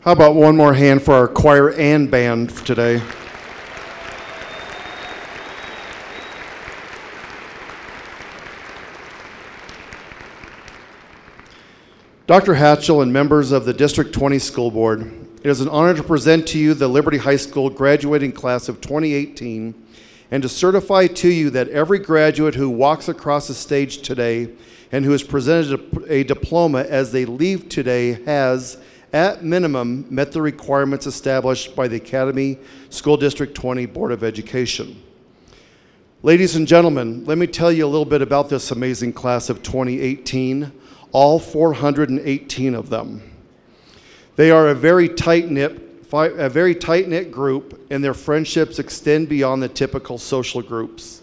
How about one more hand for our choir and band today? Dr. Hatchell and members of the District 20 School Board, it is an honor to present to you the Liberty High School graduating class of 2018 and to certify to you that every graduate who walks across the stage today and who is presented a diploma as they leave today has, at minimum, met the requirements established by the Academy School District 20 Board of Education. Ladies and gentlemen, let me tell you a little bit about this amazing class of 2018, all 418 of them. They are a very tight-knit group, and their friendships extend beyond the typical social groups.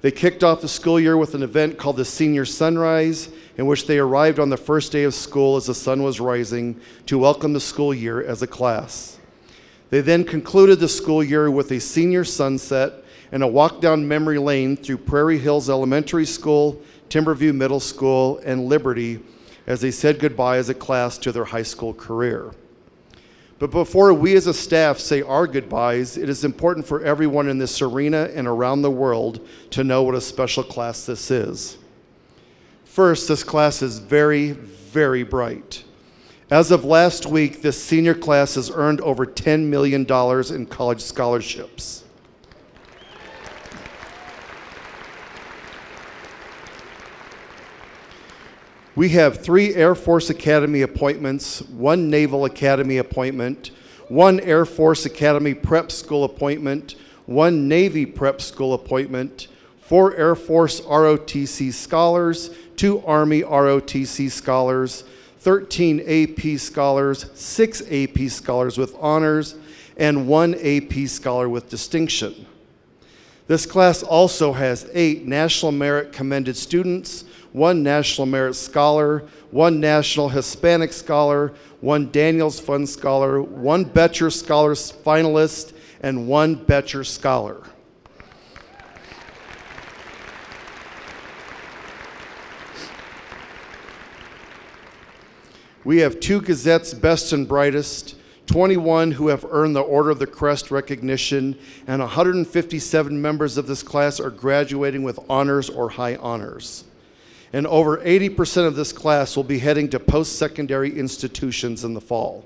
They kicked off the school year with an event called the Senior Sunrise, in which they arrived on the first day of school as the sun was rising to welcome the school year as a class. They then concluded the school year with a Senior Sunset and a walk down memory lane through Prairie Hills Elementary School, Timberview Middle School, and Liberty as they said goodbye as a class to their high school career. But before we as a staff say our goodbyes, it is important for everyone in this arena and around the world to know what a special class this is. First, this class is very, very bright. As of last week, this senior class has earned over $10 million in college scholarships. We have 3 Air Force Academy appointments, 1 Naval Academy appointment, 1 Air Force Academy Prep School appointment, 1 Navy Prep School appointment, 4 Air Force ROTC scholars, 2 Army ROTC scholars, 13 AP scholars, 6 AP scholars with honors, and 1 AP scholar with distinction. This class also has 8 National Merit Commended students, 1 National Merit Scholar, 1 National Hispanic Scholar, 1 Daniels Fund Scholar, 1 Betcher Scholars finalist, and 1 Betcher Scholar. We have 2 Gazette's Best and Brightest, 21 who have earned the Order of the Crest recognition, and 157 members of this class are graduating with honors or high honors. And over 80% of this class will be heading to post-secondary institutions in the fall.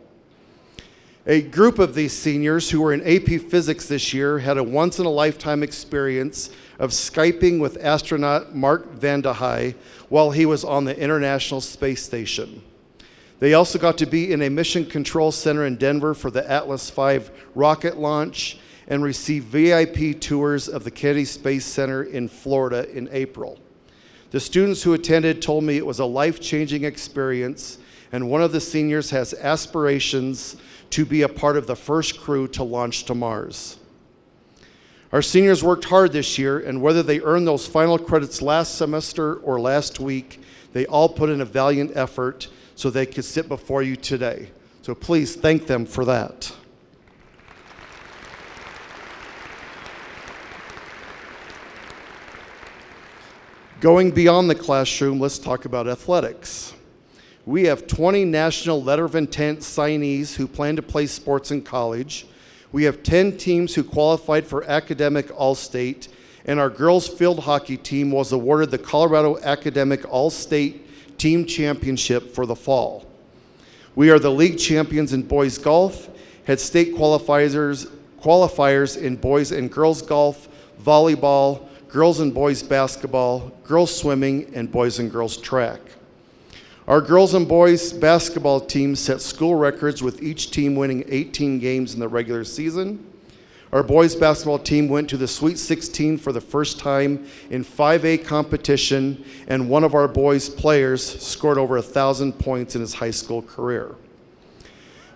A group of these seniors who were in AP Physics this year had a once-in-a-lifetime experience of Skyping with astronaut Mark Vande Hei while he was on the International Space Station. They also got to be in a mission control center in Denver for the Atlas V rocket launch and receive VIP tours of the Kennedy Space Center in Florida in April. The students who attended told me it was a life-changing experience, and one of the seniors has aspirations to be a part of the first crew to launch to Mars. Our seniors worked hard this year, and whether they earned those final credits last semester or last week, they all put in a valiant effort so they could sit before you today. So please thank them for that. Going beyond the classroom, let's talk about athletics. We have 20 national letter of intent signees who plan to play sports in college. We have 10 teams who qualified for academic all-state, and our girls field hockey team was awarded the Colorado Academic All-State Team Championship for the fall. We are the league champions in boys golf, had state qualifiers in boys and girls golf, volleyball, girls and boys basketball, girls swimming, and boys and girls track. Our girls and boys basketball teams set school records with each team winning 18 games in the regular season. Our boys basketball team went to the Sweet 16 for the first time in 5A competition, and one of our boys players scored over 1,000 points in his high school career.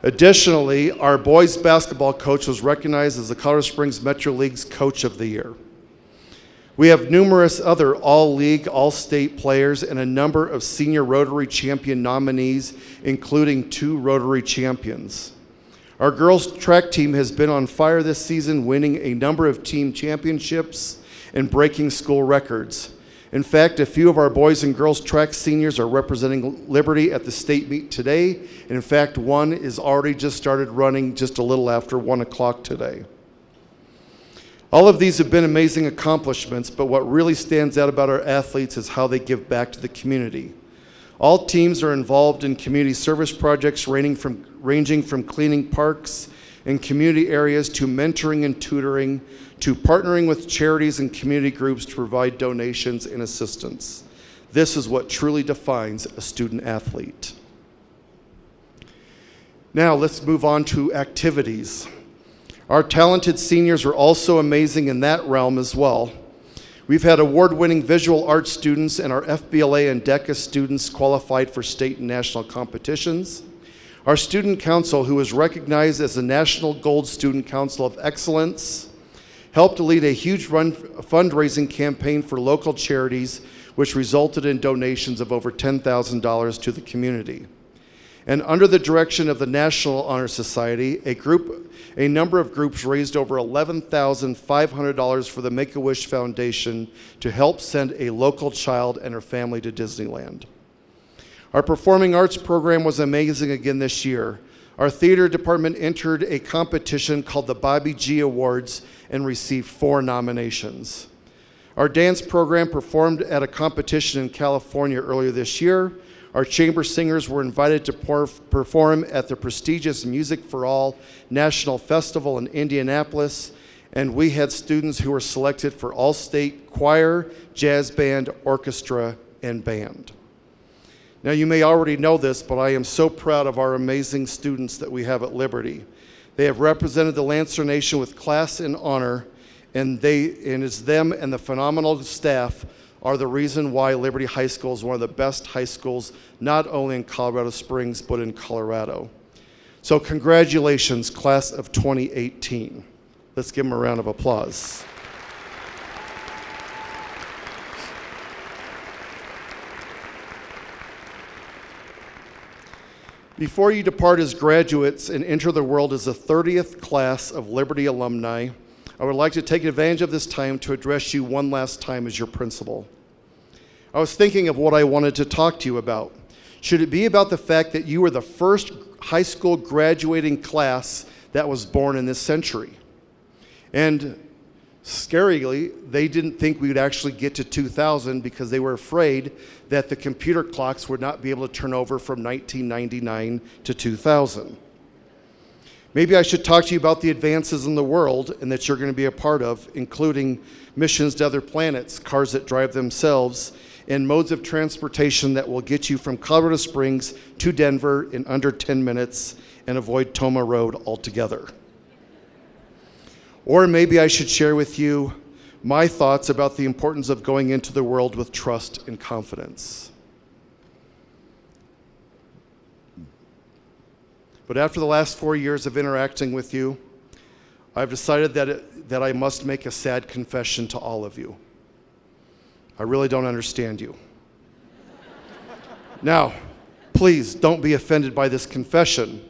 Additionally, our boys basketball coach was recognized as the Colorado Springs Metro League's Coach of the Year. We have numerous other all-league, all-state players and a number of senior Rotary Champion nominees, including 2 Rotary Champions. Our girls track team has been on fire this season, winning a number of team championships and breaking school records. In fact, a few of our boys and girls track seniors are representing Liberty at the state meet today. And in fact, one is already just started running just a little after 1 o'clock today. All of these have been amazing accomplishments, but what really stands out about our athletes is how they give back to the community. All teams are involved in community service projects ranging from cleaning parks and community areas to mentoring and tutoring, to partnering with charities and community groups to provide donations and assistance. This is what truly defines a student athlete. Now let's move on to activities. Our talented seniors are also amazing in that realm as well. We've had award-winning visual arts students, and our FBLA and DECA students qualified for state and national competitions. Our student council, who is recognized as the National Gold Student Council of Excellence, helped lead a huge fundraising campaign for local charities, which resulted in donations of over $10,000 to the community. And under the direction of the National Honor Society, a number of groups raised over $11,500 for the Make-A-Wish Foundation to help send a local child and her family to Disneyland. Our performing arts program was amazing again this year. Our theater department entered a competition called the Bobby G Awards and received 4 nominations. Our dance program performed at a competition in California earlier this year. Our chamber singers were invited to perform at the prestigious Music for All National Festival in Indianapolis, and we had students who were selected for all-state choir, jazz band, orchestra, and band. Now, you may already know this, but I am so proud of our amazing students that we have at Liberty. They have represented the Lancer Nation with class and honor, and it's them and the phenomenal staff are the reason why Liberty High School is one of the best high schools, not only in Colorado Springs, but in Colorado. So congratulations, class of 2018. Let's give them a round of applause. Before you depart as graduates and enter the world as the 30th class of Liberty alumni, I would like to take advantage of this time to address you one last time as your principal. I was thinking of what I wanted to talk to you about. Should it be about the fact that you were the first high school graduating class that was born in this century? And scarily, they didn't think we would actually get to 2000 because they were afraid that the computer clocks would not be able to turn over from 1999 to 2000. Maybe I should talk to you about the advances in the world and that you're going to be a part of, including missions to other planets, cars that drive themselves, and modes of transportation that will get you from Colorado Springs to Denver in under 10 minutes and avoid Toma Road altogether. Or maybe I should share with you my thoughts about the importance of going into the world with trust and confidence. But after the last 4 years of interacting with you, I've decided that I must make a sad confession to all of you. I really don't understand you. Now, please don't be offended by this confession.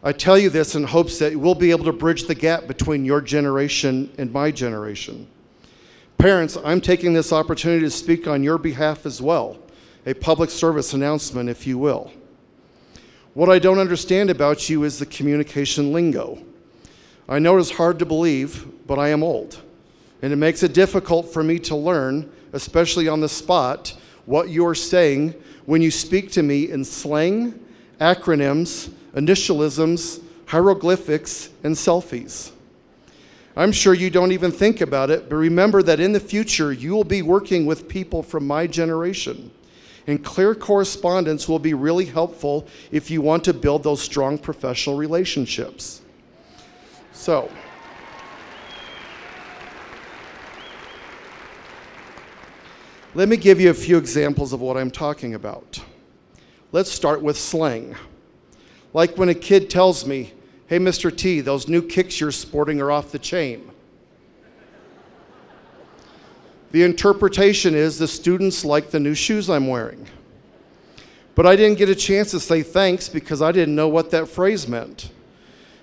I tell you this in hopes that we'll be able to bridge the gap between your generation and my generation. Parents, I'm taking this opportunity to speak on your behalf as well, a public service announcement, if you will. What I don't understand about you is the communication lingo. I know it's hard to believe, but I am old, and it makes it difficult for me to learn, especially on the spot, what you're saying when you speak to me in slang, acronyms, initialisms, hieroglyphics, and selfies. I'm sure you don't even think about it, but remember that in the future, you will be working with people from my generation. And clear correspondence will be really helpful if you want to build those strong professional relationships. So, let me give you a few examples of what I'm talking about. Let's start with slang. Like when a kid tells me, "Hey, Mr. T, those new kicks you're sporting are off the chain." The interpretation is the students like the new shoes I'm wearing. But I didn't get a chance to say thanks because I didn't know what that phrase meant.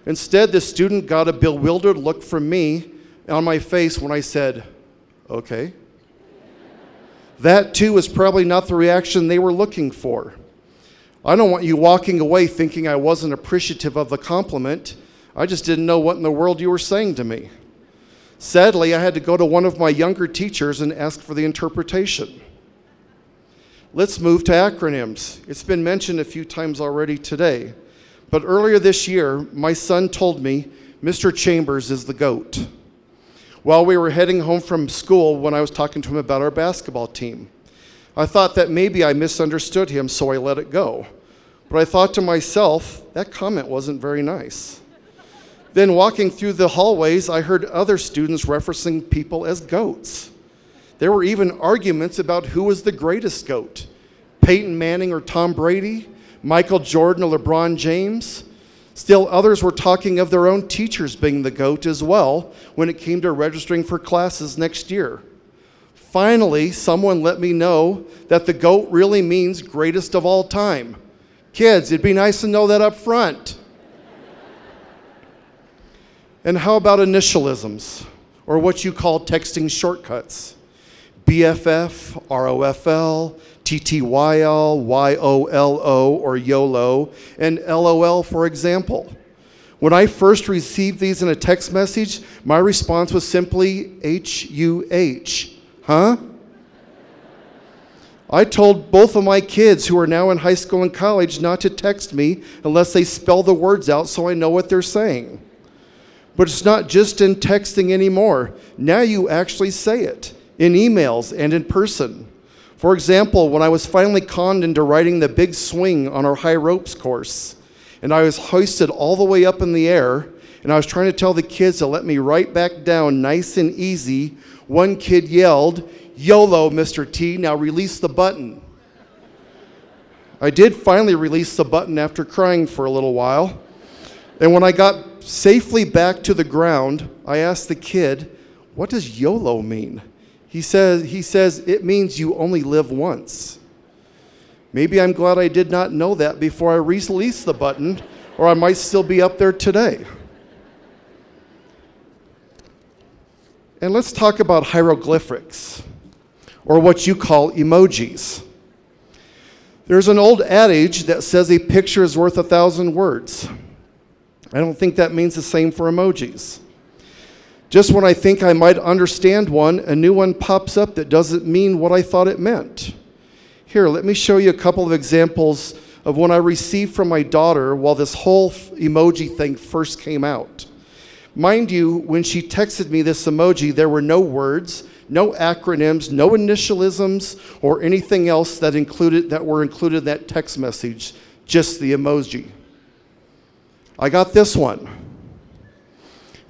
Instead, the student got a bewildered look from me on my face when I said, "Okay." That too was probably not the reaction they were looking for. I don't want you walking away thinking I wasn't appreciative of the compliment. I just didn't know what in the world you were saying to me. Sadly, I had to go to one of my younger teachers and ask for the interpretation. Let's move to acronyms. It's been mentioned a few times already today, but earlier this year, my son told me Mr. Chambers is the GOAT. While we were heading home from school when I was talking to him about our basketball team, I thought that maybe I misunderstood him, so I let it go. But I thought to myself, that comment wasn't very nice. Then walking through the hallways, I heard other students referencing people as GOATs. There were even arguments about who was the greatest GOAT, Peyton Manning or Tom Brady, Michael Jordan or LeBron James. Still others were talking of their own teachers being the GOAT as well when it came to registering for classes next year. Finally, someone let me know that the GOAT really means greatest of all time. Kids, it'd be nice to know that up front. And how about initialisms, or what you call texting shortcuts? BFF, ROFL, TTYL, YOLO, or YOLO, and LOL, for example. When I first received these in a text message, my response was simply HUH. Huh? I told both of my kids who are now in high school and college not to text me unless they spell the words out so I know what they're saying. But it's not just in texting anymore. Now you actually say it in emails and in person. For example, when I was finally conned into riding the big swing on our high ropes course, and I was hoisted all the way up in the air, and I was trying to tell the kids to let me right back down nice and easy, one kid yelled, "YOLO, Mr. T, now release the button." I did finally release the button after crying for a little while. And when I got safely back to the ground, I asked the kid, "What does YOLO mean?" He says, "It means you only live once." Maybe I'm glad I did not know that before I released the button, or I might still be up there today. And let's talk about hieroglyphics, or what you call emojis. There's an old adage that says a picture is worth 1,000 words. I don't think that means the same for emojis. Just when I think I might understand one, a new one pops up that doesn't mean what I thought it meant. Here, let me show you a couple of examples of one I received from my daughter while this whole emoji thing first came out. Mind you, when she texted me this emoji, there were no words, no acronyms, no initialisms, or anything else that were included in that text message, just the emoji. I got this one,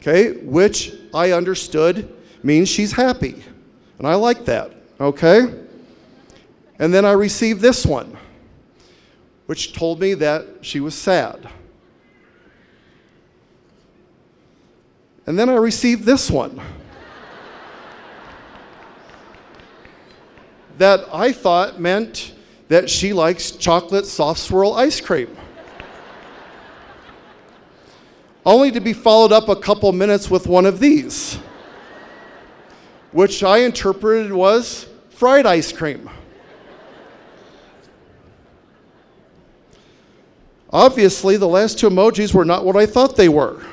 okay, which I understood means she's happy, and I like that, okay? And then I received this one, which told me that she was sad. And then I received this one that I thought meant that she likes chocolate soft swirl ice cream. Only to be followed up a couple minutes with one of these, which I interpreted was fried ice cream. Obviously, the last two emojis were not what I thought they were.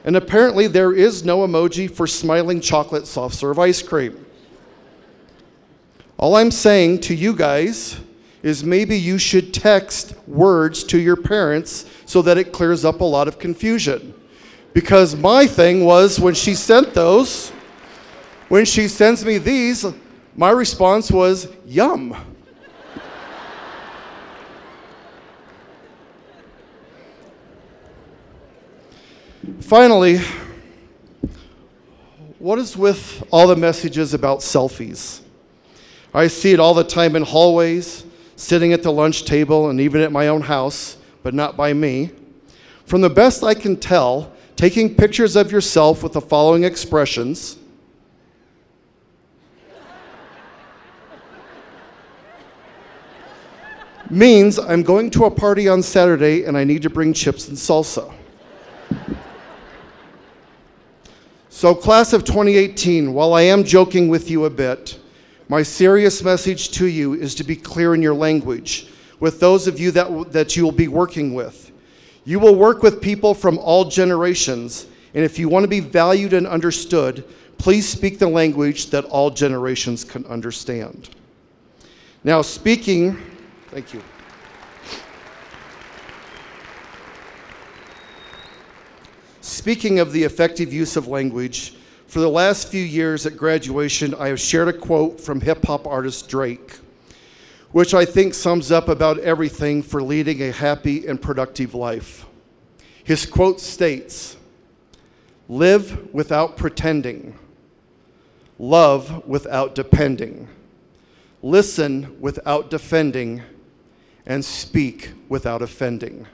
And apparently there is no emoji for smiling chocolate soft serve ice cream. All I'm saying to you guys is maybe you should text words to your parents so that it clears up a lot of confusion. Because my thing was when she sent those, when she sends me these, my response was, yum. Finally, what is with all the messages about selfies? I see it all the time in hallways, sitting at the lunch table, and even at my own house, but not by me. From the best I can tell, taking pictures of yourself with the following expressions: means I'm going to a party on Saturday and I need to bring chips and salsa. So class of 2018, while I am joking with you a bit, My serious message to you is to be clear in your language with those of you that you will be working with. You will work with people from all generations, and if you want to be valued and understood, please speak the language that all generations can understand. Now, thank you. Speaking of the effective use of language, for the last few years at graduation, I have shared a quote from hip-hop artist Drake, which I think sums up about everything for leading a happy and productive life. His quote states, "Live without pretending, love without depending, listen without defending, and speak without offending."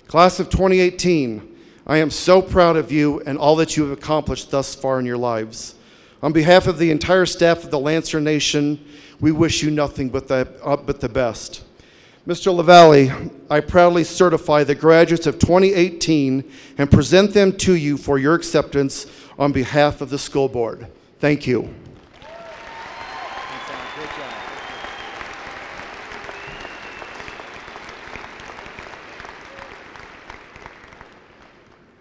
Class of 2018, I am so proud of you and all that you have accomplished thus far in your lives. On behalf of the entire staff of the Lancer Nation, we wish you nothing but the best. Mr. LaValle, I proudly certify the graduates of 2018 and present them to you for your acceptance on behalf of the school board. Thank you.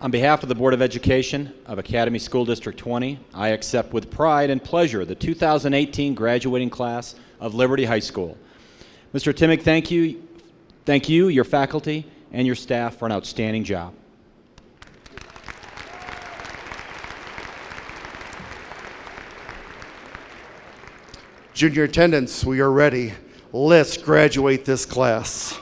On behalf of the Board of Education of Academy School District 20, I accept with pride and pleasure the 2018 graduating class of Liberty High School. Mr. Timmick, thank you, your faculty, and your staff for an outstanding job. Junior attendants, we are ready. Let's graduate this class.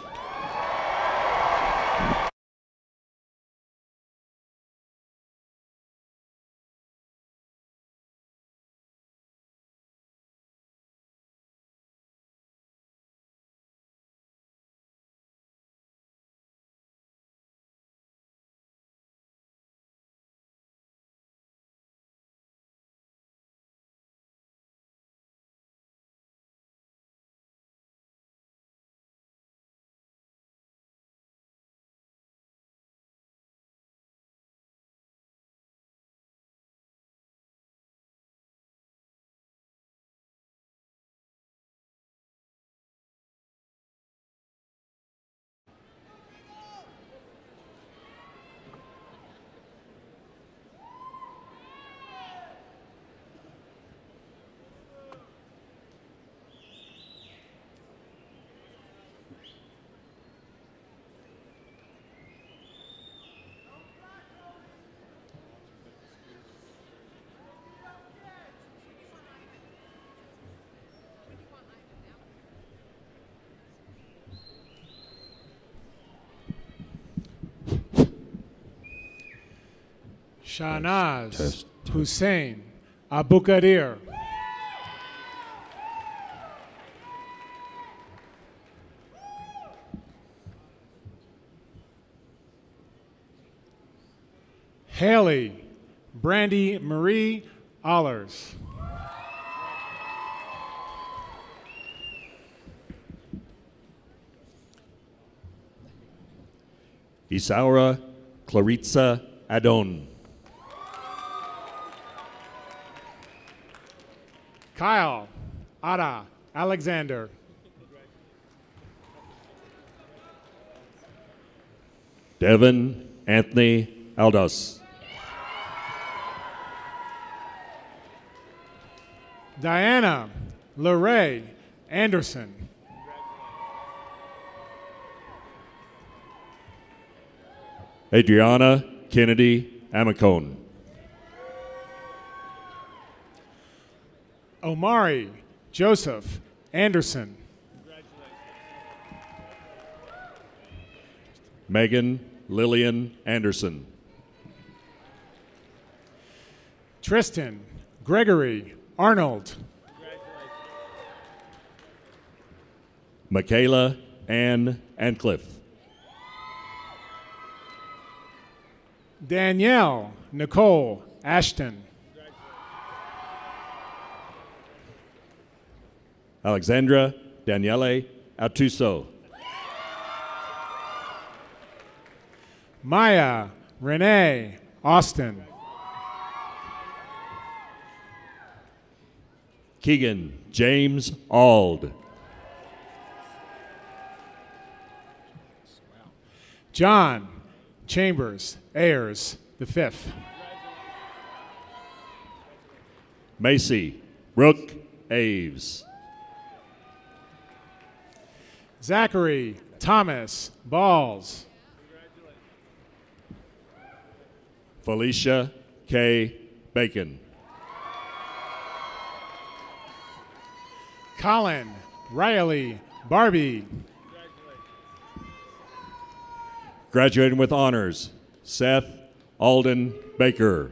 Shahnaz Hussein Abukadir. Haley Brandy Marie Allers. Isaura Claritza Adon. Kyle Ada Alexander. Devin Anthony Aldas. Diana LeRae Anderson. Adriana Kennedy Amacone. Omari Joseph Anderson. Megan Lillian Anderson. Tristan Gregory Arnold. Michaela Ann Ancliffe. Danielle Nicole Ashton. Alexandra Daniele Atuso. Maya Renee Austin. Keegan James Ald. John Chambers Ayers V. Macy Brooke Aves. Zachary Thomas Balls. Felicia K. Bacon. Colin Riley Barbie. Graduating with honors, Seth Alden Baker.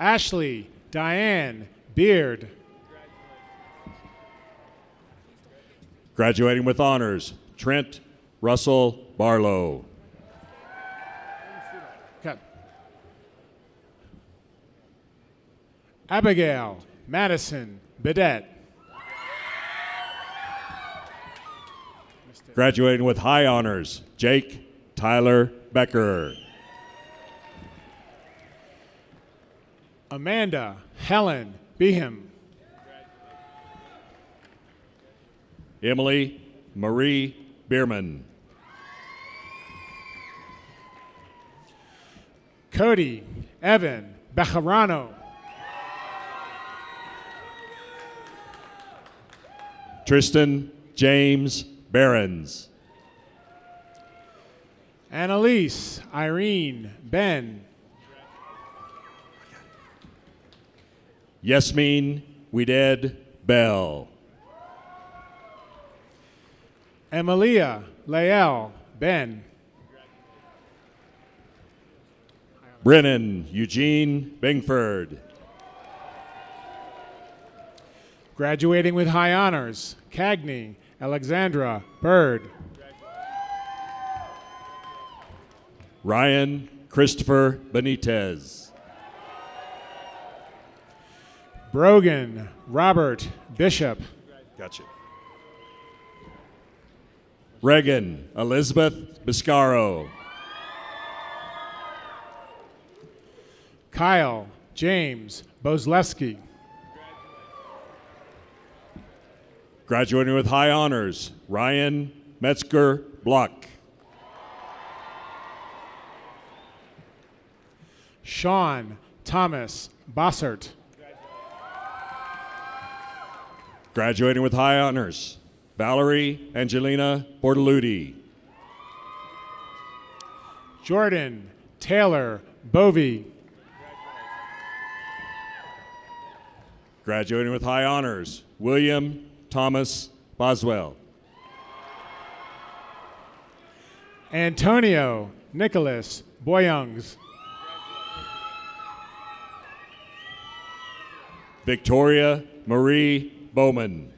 Ashley Diane Beard. Graduating with honors, Trent Russell Barlow. Cut. Abigail Madison Bidet. Graduating with high honors, Jake Tyler Becker. Amanda Helen Behem. Emily Marie Bierman. Cody Evan Bejarano. Tristan James Behrens. Annalise Irene Ben. Yasmin Wided Bell. Emilia Lael Ben. Brennan Eugene Bingford. Graduating with high honors, Cagney Alexandra Bird. Ryan Christopher Benitez. Brogan Robert Bishop. Gotcha. Reagan Elizabeth Biscaro. Kyle James Boslewski. Graduating with high honors, Ryan Metzger Block. Sean Thomas Bossert. Graduating with high honors, Valerie Angelina Bortoludi. Jordan Taylor Bovey. Graduating with high honors, William Thomas Boswell. Antonio Nicholas Boyungs. Victoria Marie Bowman.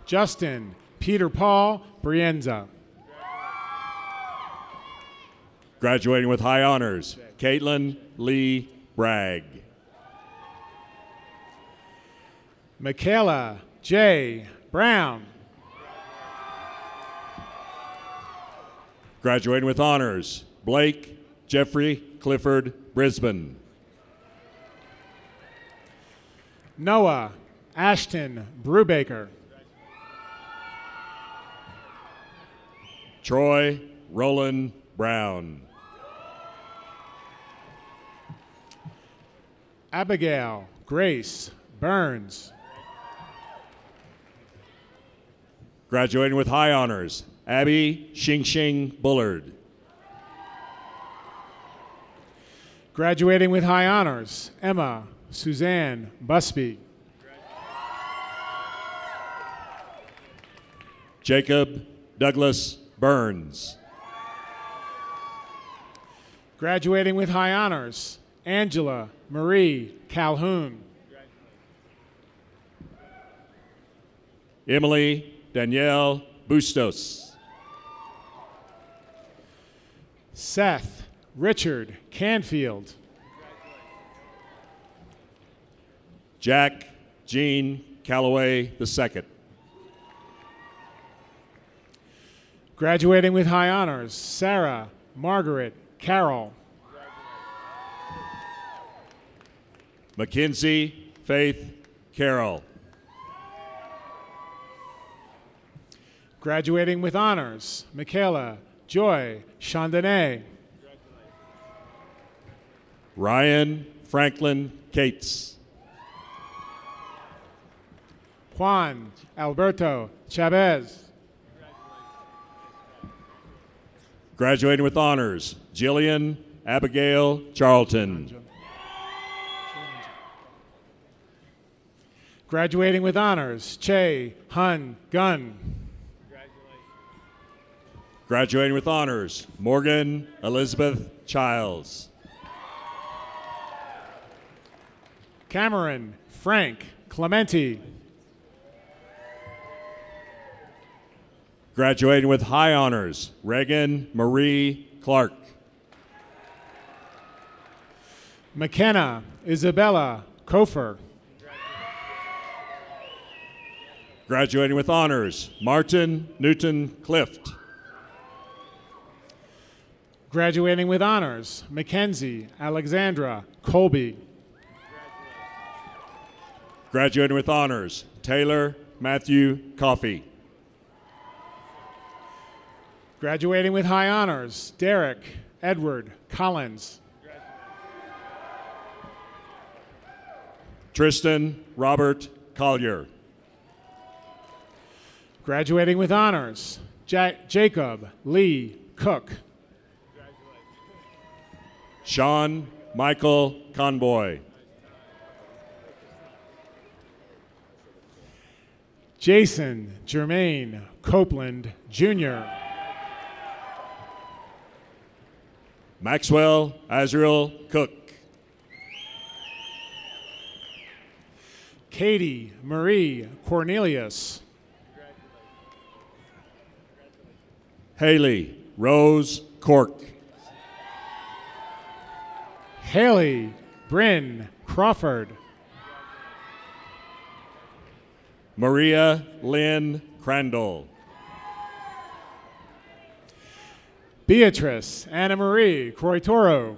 Justin Peter Paul Brienza. Graduating with high honors, Caitlin Lee Bragg. Michaela J. Brown. Graduating with honors, Blake Jeffrey Clifford Brisbane. Noah Ashton Brubaker. Troy Roland Brown. Abigail Grace Burns. Graduating with high honors, Abby Xing Bullard. Graduating with high honors, Emma Suzanne Busby. Jacob Douglas Burns. Graduating with high honors, Angela Marie Calhoun. Emily Danielle Bustos. Seth Richard Canfield. Jack Jean Calloway II. Graduating with high honors, Sarah Margaret Carroll. Mackenzie Faith Carroll. Graduating with honors, Michaela Joy Chandonnet. Ryan Franklin Cates. Juan Alberto Chavez. Graduating with honors, Jillian Abigail Charlton. Graduating with honors, Che Hun Gun. Graduating with honors, Morgan Elizabeth Childs. Cameron Frank Clementi. Graduating with high honors, Reagan Marie Clark. McKenna Isabella Kofer. Graduating with honors, Martin Newton Clift. Graduating with honors, Mackenzie Alexandra Colby. Graduating with honors, Taylor Matthew Coffey. Graduating with high honors, Derek Edward Collins. Tristan Robert Collier. Graduating with honors, Jacob Lee Cook. Sean Michael Conboy. Jason Jermaine Copeland Jr. Maxwell Azriel Cook. Katie Marie Cornelius. Haley Rose Cork. Haley Bryn Crawford. Maria Lynn Crandall. Beatrice Anna Marie Croitoro.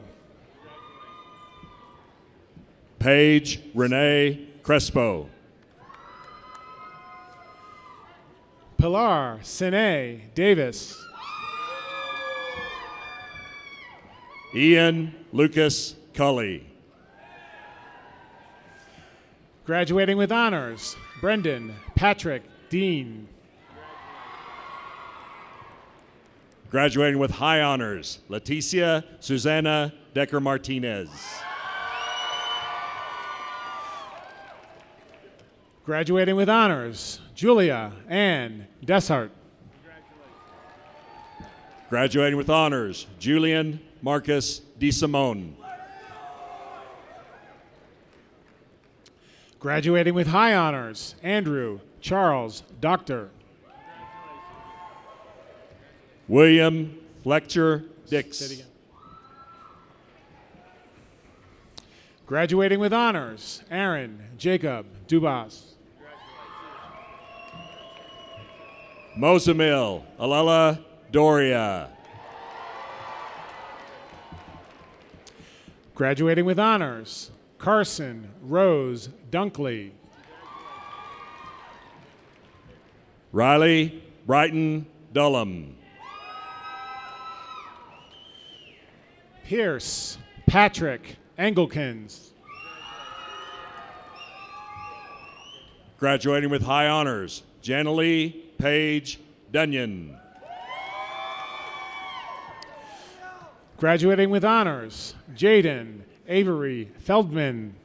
Paige Renee Crespo. Pilar Sine Davis. Ian Lucas Cully. Graduating with honors, Brendan Patrick Dean. Graduating with high honors, Leticia Susanna Decker Martinez. Graduating with honors, Julia Ann Dessart. Graduating with honors, Julian Marcus DeSimone. Graduating with high honors, Andrew Charles Doctor. William Fletcher Dix. Graduating with honors, Aaron Jacob Dubas. Mozamil Alela Doria. Graduating with honors, Carson Rose Dunkley. Riley Brighton Dullum. Pierce Patrick Engelkins. Graduating with high honors, Janalee Page Dunyan. Graduating with honors, Jaden Avery Feldman.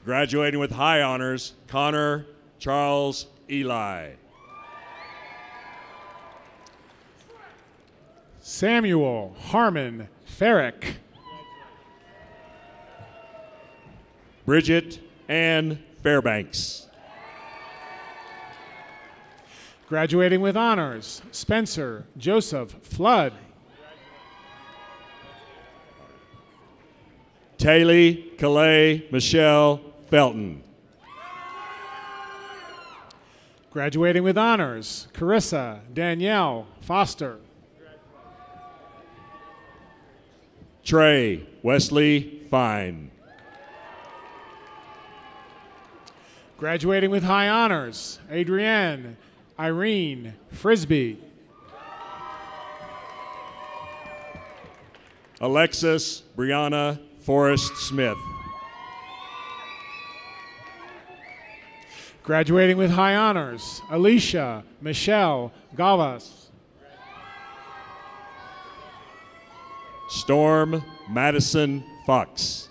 Graduating with high honors, Connor Charles Eli. Samuel Harmon Ferrick. Bridget Ann Fairbanks. Graduating with honors, Spencer Joseph Flood. Taylor Calais Michelle Felton. Graduating with honors, Carissa Danielle Foster. Trey Wesley Fine. Graduating with high honors, Adrienne Irene Frisbee. Alexis Brianna Forrest Smith. Graduating with high honors, Alicia Michelle Gavas. Storm Madison Fox.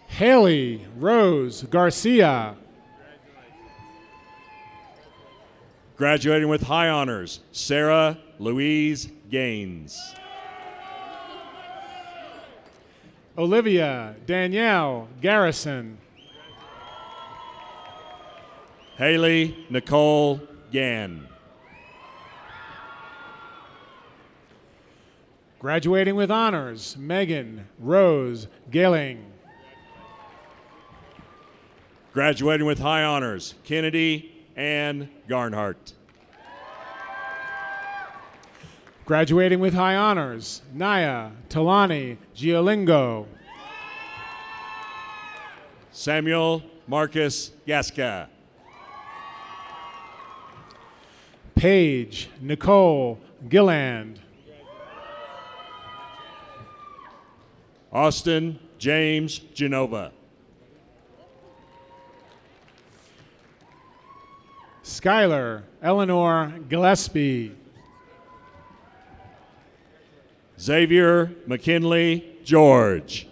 Haley Rose Garcia. Graduating with high honors, Sarah Louise Gaines. Olivia Danielle Garrison. Haley Nicole Gann. Graduating with honors, Megan Rose Gilling. Graduating with high honors, Kennedy Ann Garnhart. Graduating with high honors, Naya Talani Giolingo. Samuel Marcus Gasca. Paige Nicole Gilland. Austin James Genova. Skylar Eleanor Gillespie. Xavier McKinley George.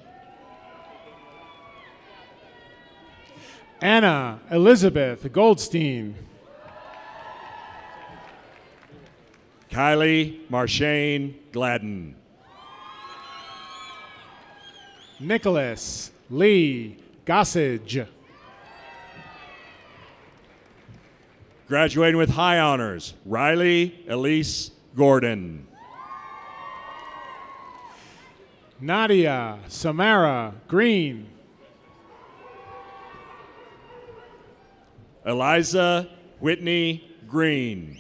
Anna Elizabeth Goldstein. Kylie Marshane Gladden. Nicholas Lee Gossage. Graduating with high honors, Riley Elise Gordon. Nadia Samara Green. Eliza Whitney Green.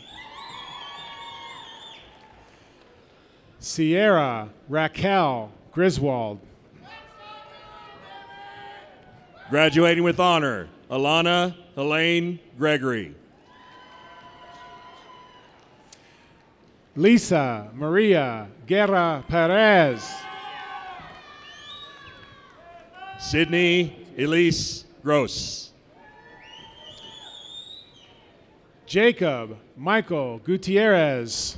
Sierra Raquel Griswold. Graduating with honor, Alana Helene Gregory. Lisa Maria Guerra Perez. Sydney Elise Gross. Jacob Michael Gutierrez.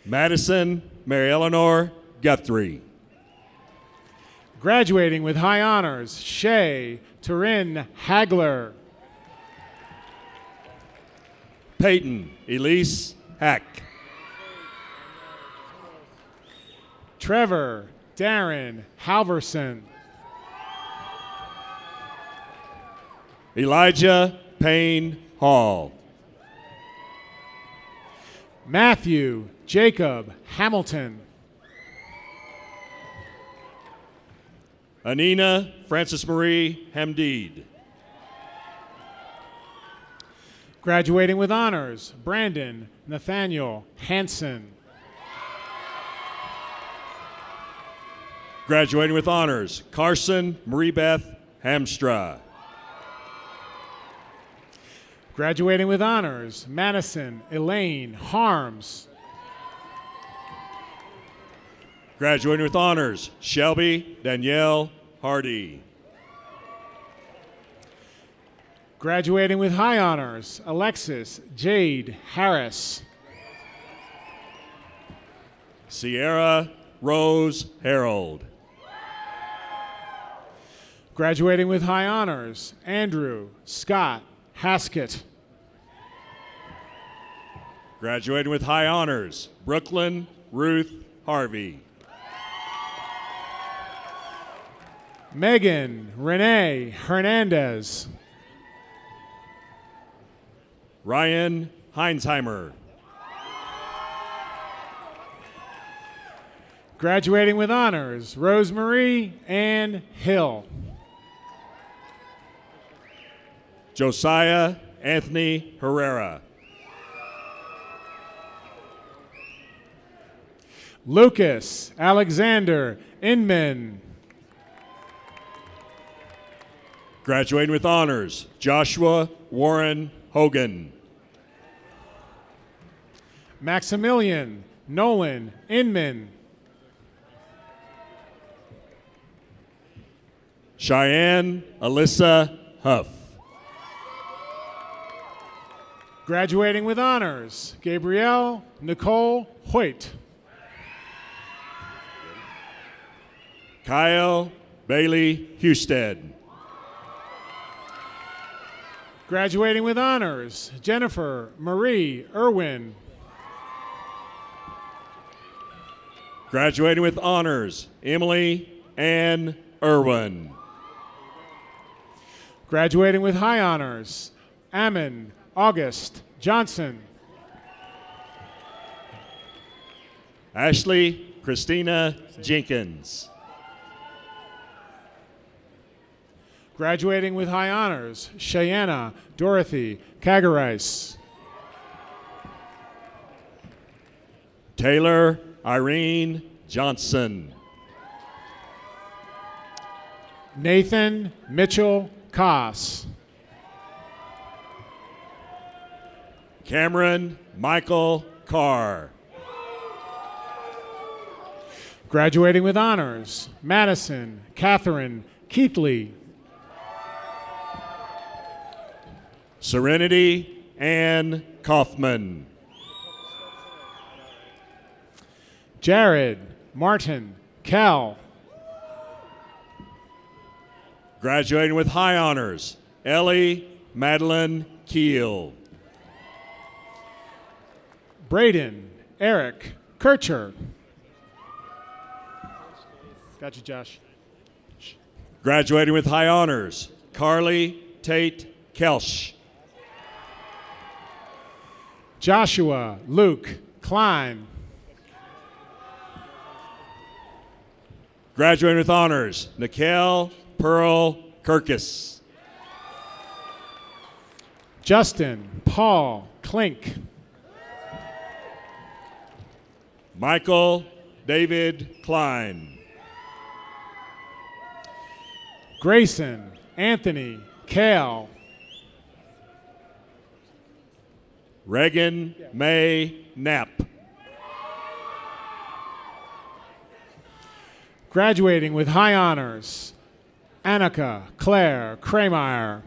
Madison Mary Eleanor Guthrie. Graduating with high honors, Shay Turin Hagler. Peyton Elise Hack. Trevor Darren Halverson. Elijah Payne Hall. Matthew Jacob Hamilton. Anina Francis Marie Hamdeed. Graduating with honors, Brandon Nathaniel Hanson. Graduating with honors, Carson Marie Beth Hamstra. Graduating with honors, Madison Elaine Harms. Graduating with honors, Shelby Danielle Hardy. Graduating with high honors, Alexis Jade Harris. Sierra Rose Harold. Graduating with high honors, Andrew Scott Haskett. Graduating with high honors, Brooklyn Ruth Harvey. Megan Renee Hernandez. Ryan Heinzheimer. Graduating with honors, Rosemarie Ann Hill. Josiah Anthony Herrera. Lucas Alexander Inman. Graduating with honors, Joshua Warren Hogan. Maximilian Nolan Inman. Cheyenne Alyssa Huff. Graduating with honors, Gabrielle Nicole Hoyt. Kyle Bailey Husted. Graduating with honors, Jennifer Marie Irwin. Graduating with honors, Emily Ann Irwin. Graduating with high honors, Ammon August Johnson. Ashley Christina Jenkins. Graduating with high honors, Cheyenne Dorothy Kagarais. Taylor Irene Johnson. Nathan Mitchell Koss. Cameron Michael Carr. Graduating with honors, Madison Catherine Keithley. Serenity Ann Kaufman. Jared Martin Kell. Graduating with high honors, Ellie Madeline Keel. Braden Eric Kircher. Got you, Josh. Graduating with high honors, Carly Tate Kelsch. Joshua Luke Klein. Graduating with honors, Nikel Pearl Kirkus. Justin Paul Klink. Michael David Klein. Grayson Anthony Kale. Reagan May Knapp. Graduating with high honors, Annika Claire Krameyer.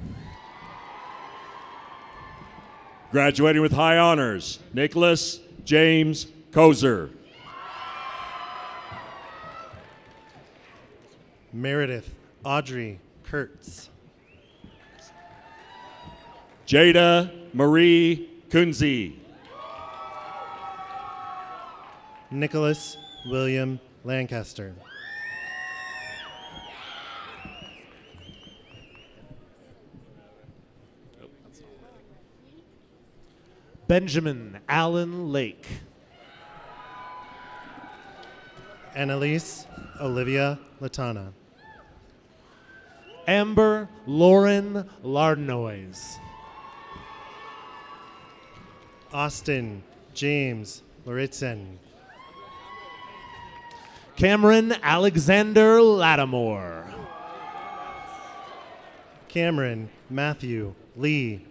Graduating with high honors, Nicholas James Kozer. Meredith Audrey Kurtz. Jada Marie Kunze. Nicholas William Lancaster. Benjamin Allen Lake. Annalise Olivia Latana. Amber Lauren Lardnois. Austin James Loritzen. Cameron Alexander Lattimore. Cameron Matthew Lee.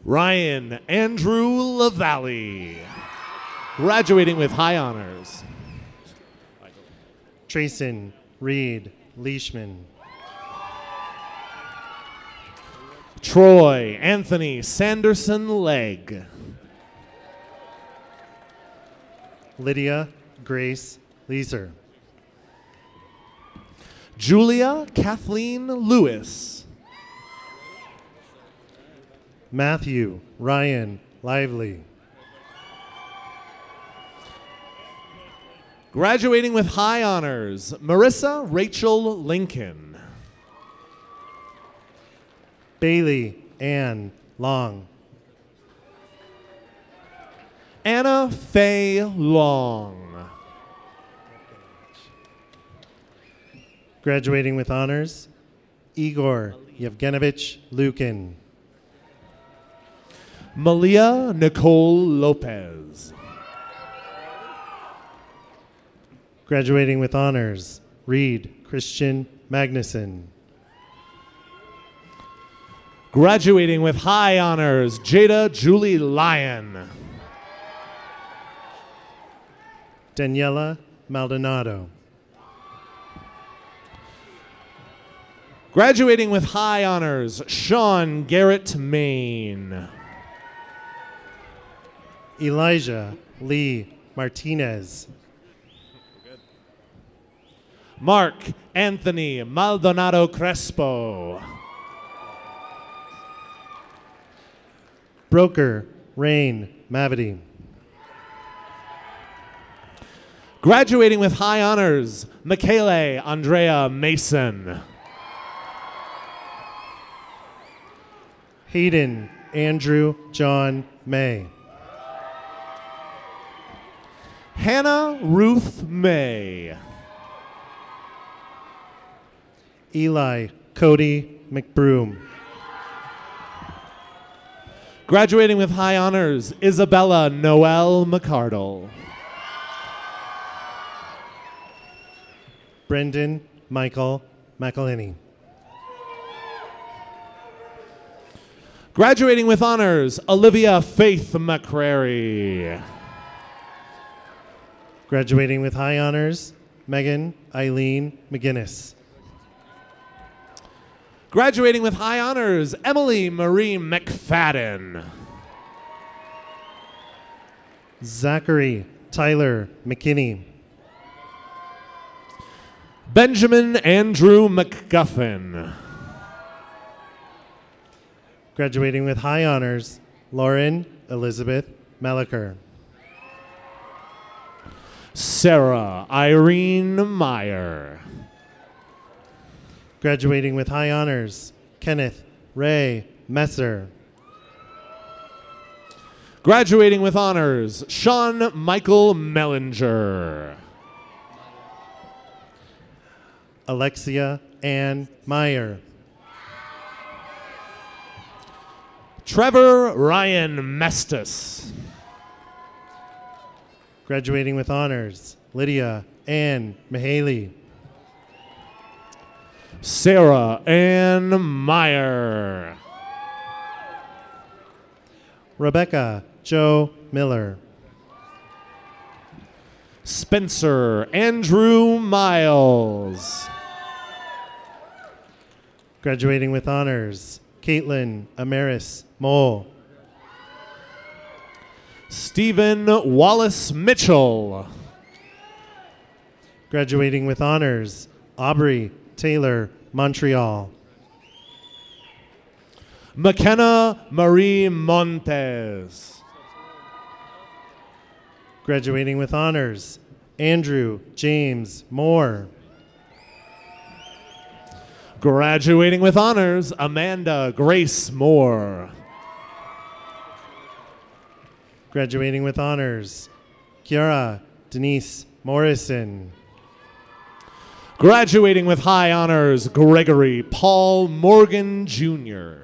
Ryan Andrew LaValle. Graduating with high honors, Trayson Reed Leishman. Troy Anthony Sanderson Legg. Lydia Grace Leeser. Julia Kathleen Lewis. Matthew Ryan Lively. Graduating with high honors, Marissa Rachel Lincoln. Bailey Ann Long. Anna Faye Long. Graduating with honors, Igor Yevgenovich Lukin. Malia Nicole Lopez. Graduating with honors, Reed Christian Magnuson. Graduating with high honors, Jada Julie Lyon. Daniela Maldonado. Graduating with high honors, Sean Garrett Main. Elijah Lee Martinez. Mark Anthony Maldonado Crespo. Broker Rain Mavity. Graduating with high honors, Michele Andrea Mason. Hayden Andrew John May. Hannah Ruth May. Eli Cody McBroom. Graduating with high honors, Isabella Noel McCardle. Brendan Michael McElhinney. Graduating with honors, Olivia Faith McCrary. Graduating with high honors, Megan Eileen McGinnis. Graduating with high honors, Emily Marie McFadden. Zachary Tyler McKinney. Benjamin Andrew McGuffin. Graduating with high honors, Lauren Elizabeth Meliker. Sarah Irene Meyer. Graduating with high honors, Kenneth Ray Messer. Graduating with honors, Sean Michael Mellinger. Alexia Ann Meyer. Trevor Ryan Mestis. Graduating with honors, Lydia Ann Mahaley. Sarah Ann Meyer. Rebecca Joe Miller. Spencer Andrew Miles. Graduating with honors, Caitlin Amaris Mole. Stephen Wallace Mitchell. Graduating with honors, Aubrey Taylor Montreal. McKenna Marie Montes. Graduating with honors, Andrew James Moore. Graduating with honors, Amanda Grace Moore. Graduating with honors, Kiara Denise Morrison. Graduating with high honors, Gregory Paul Morgan Jr.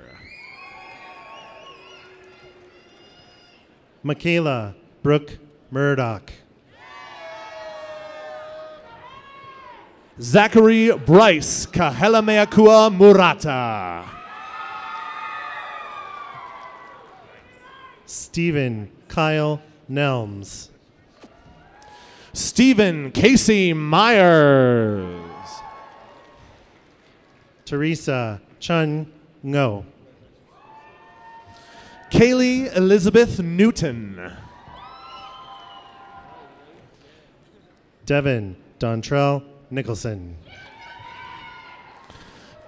Michaela Brooke Murdoch. Zachary Bryce Kahelameakua Murata. Stephen Kyle Nelms. Stephen Casey Myers. Teresa Chun Ngo. Kaylee Elizabeth Newton. Devin Dontrell Nicholson.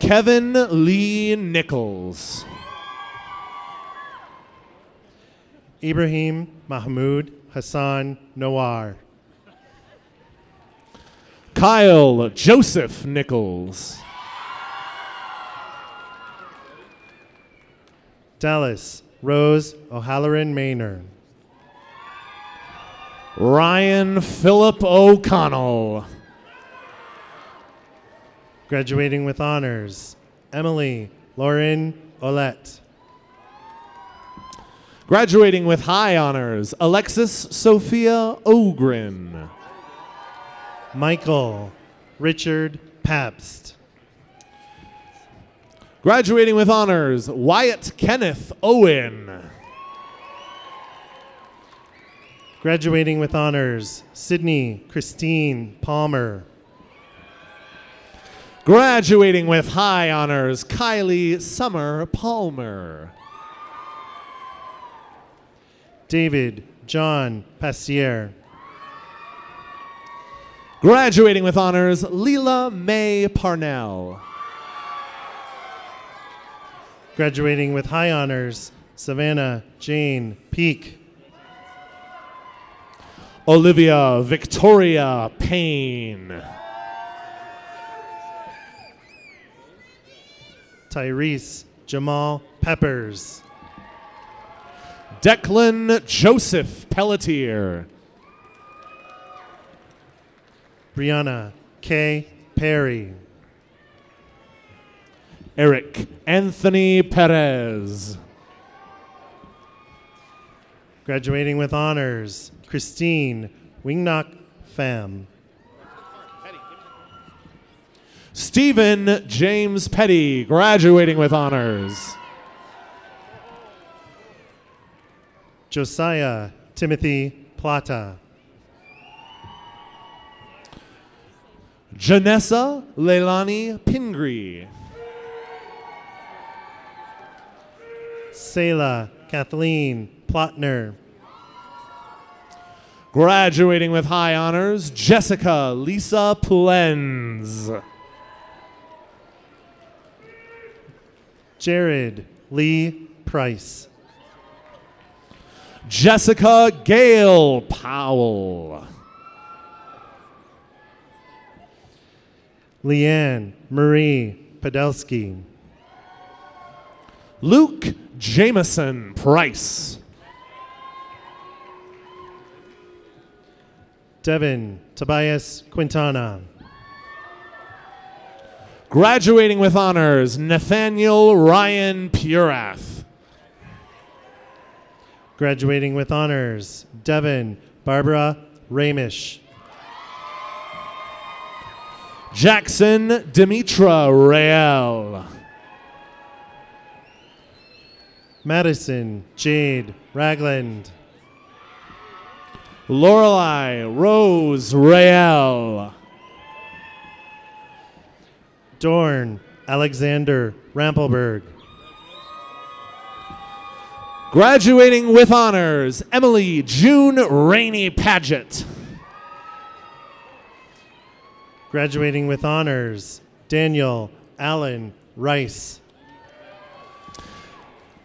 Kevin Lee Nichols. Ibrahim Mahmoud Hassan Noir. Kyle Joseph Nichols. Dallas Rose O'Halloran Maynor. Ryan Phillip O'Connell. Graduating with honors, Emily Lauren Olette. Graduating with high honors, Alexis Sophia Ogren. Michael Richard Pabst. Graduating with honors, Wyatt Kenneth Owen. Graduating with honors, Sydney Christine Palmer. Graduating with high honors, Kylie Summer Palmer. David John Passier. Graduating with honors, Leela Mae Parnell. Graduating with high honors, Savannah Jane Peak. Olivia Victoria Payne. Tyrese Jamal Peppers. Declan Joseph Pelletier. Brianna K. Perry. Eric Anthony Perez. Graduating with honors, Christine Wingnock Pham. Stephen James Petty, graduating with honors. Josiah Timothy Plata. Janessa Leilani Pingree. Selah Kathleen Plotner. Graduating with high honors, Jessica Lisa Plenz. Jared Lee Price. Jessica Gail Powell. Leanne Marie Podolsky. Luke Jameson Price. Devin Tobias Quintana. Graduating with honors, Nathaniel Ryan Purath. Graduating with honors, Devin Barbara Ramish. Jackson Demetra Rael. Madison Jade Ragland. Lorelei Rose Rael. Dorn Alexander Rampelberg. Graduating with honors, Emily June Rainey Paget. Graduating with honors, Daniel Allen Rice.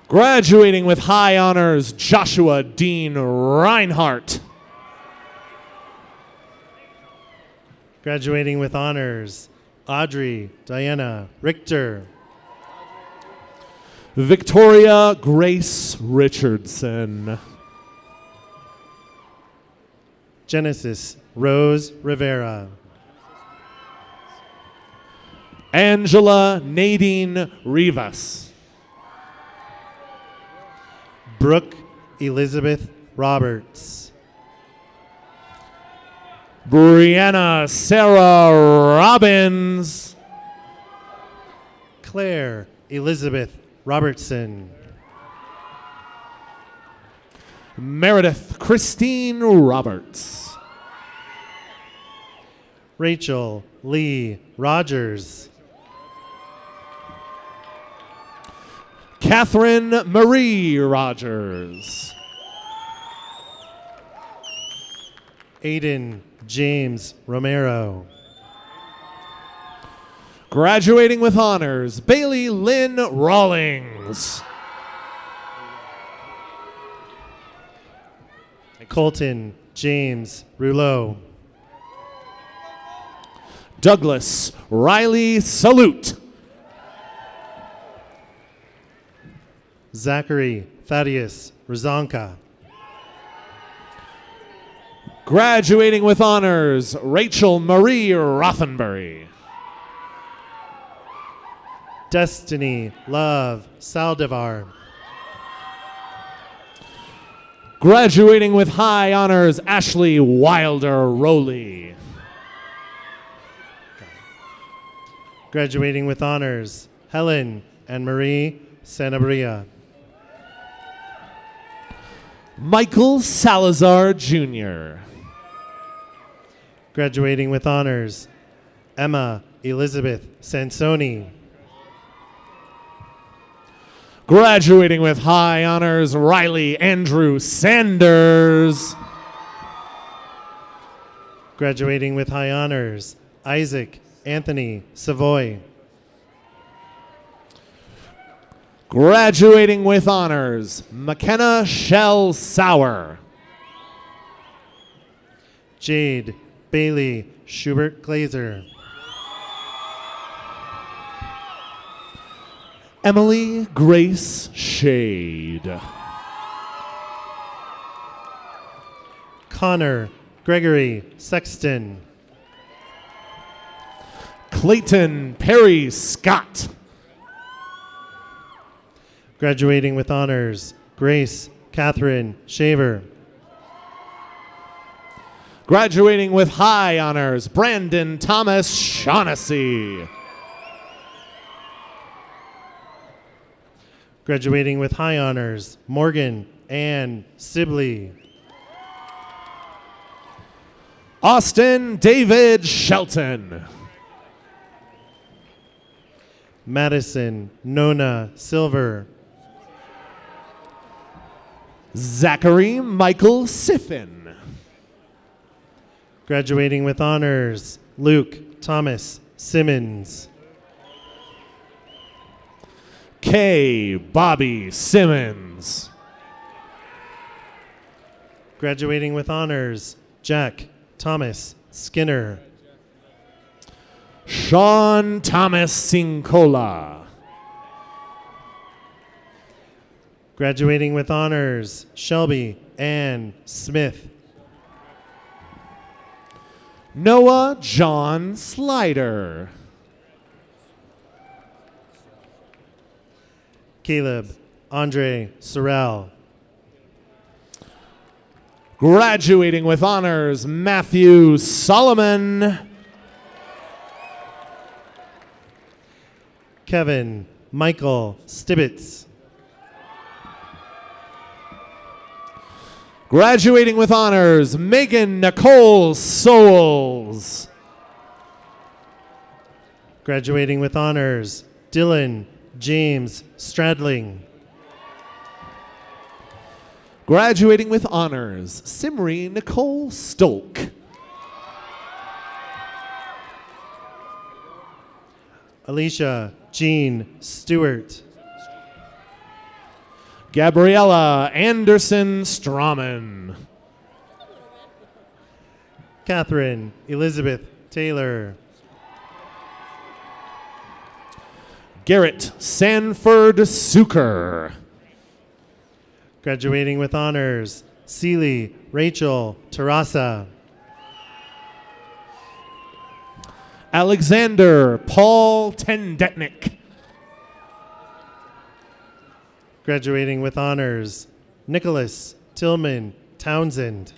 Graduating with high honors, Joshua Dean Reinhardt. Graduating with honors, Audrey Diana Richter. Victoria Grace Richardson. Genesis Rose Rivera. Angela Nadine Rivas. Brooke Elizabeth Roberts. Brianna Sarah Robbins. Claire Elizabeth Robertson. Meredith Christine Roberts. Rachel Lee Rogers. Catherine Marie Rogers. Aiden James Romero. Graduating with honors, Bailey Lynn Rawlings. Colton James Rouleau. Douglas Riley Salute. Zachary Thaddeus Razonka. Graduating with honors, Rachel Marie Rothenberry. Destiny Love Saldivar. Graduating with high honors, Ashley Wilder Rowley. Graduating with honors, Helen and Marie Sanabria. Michael Salazar Jr. Graduating with honors, Emma Elizabeth Sansoni. Graduating with high honors, Riley Andrew Sanders. Graduating with high honors, Isaac Anthony Savoy. Graduating with honors, McKenna Shell Sauer. Jade Bailey Schubert Glazer. Emily Grace Shade. Connor Gregory Sexton. Clayton Perry Scott. Graduating with honors, Grace Catherine Shaver. Graduating with high honors, Brandon Thomas Shaughnessy. Graduating with high honors, Morgan Ann Sibley. Austin David Shelton. Madison Nona Silver. Zachary Michael Siffin. Graduating with honors, Luke Thomas Simmons. K. Bobby Simmons. Graduating with honors, Jack Thomas Skinner. Sean Thomas Sincola. Graduating with honors, Shelby Ann Smith. Noah John Slider. Caleb Andre Sorrell. Graduating with honors, Matthew Solomon. Kevin Michael Stibbits. Graduating with honors, Megan Nicole Souls. Graduating with honors, Dylan James Stradling. Graduating with honors, Simri Nicole Stolk. Alicia Jean Stewart. Gabriella Anderson Strawman. Catherine Elizabeth Taylor. Garrett Sanford Suker. Graduating with honors, Celie Rachel Terrasa. Alexander Paul Tendetnik. Graduating with honors, Nicholas Tillman Townsend.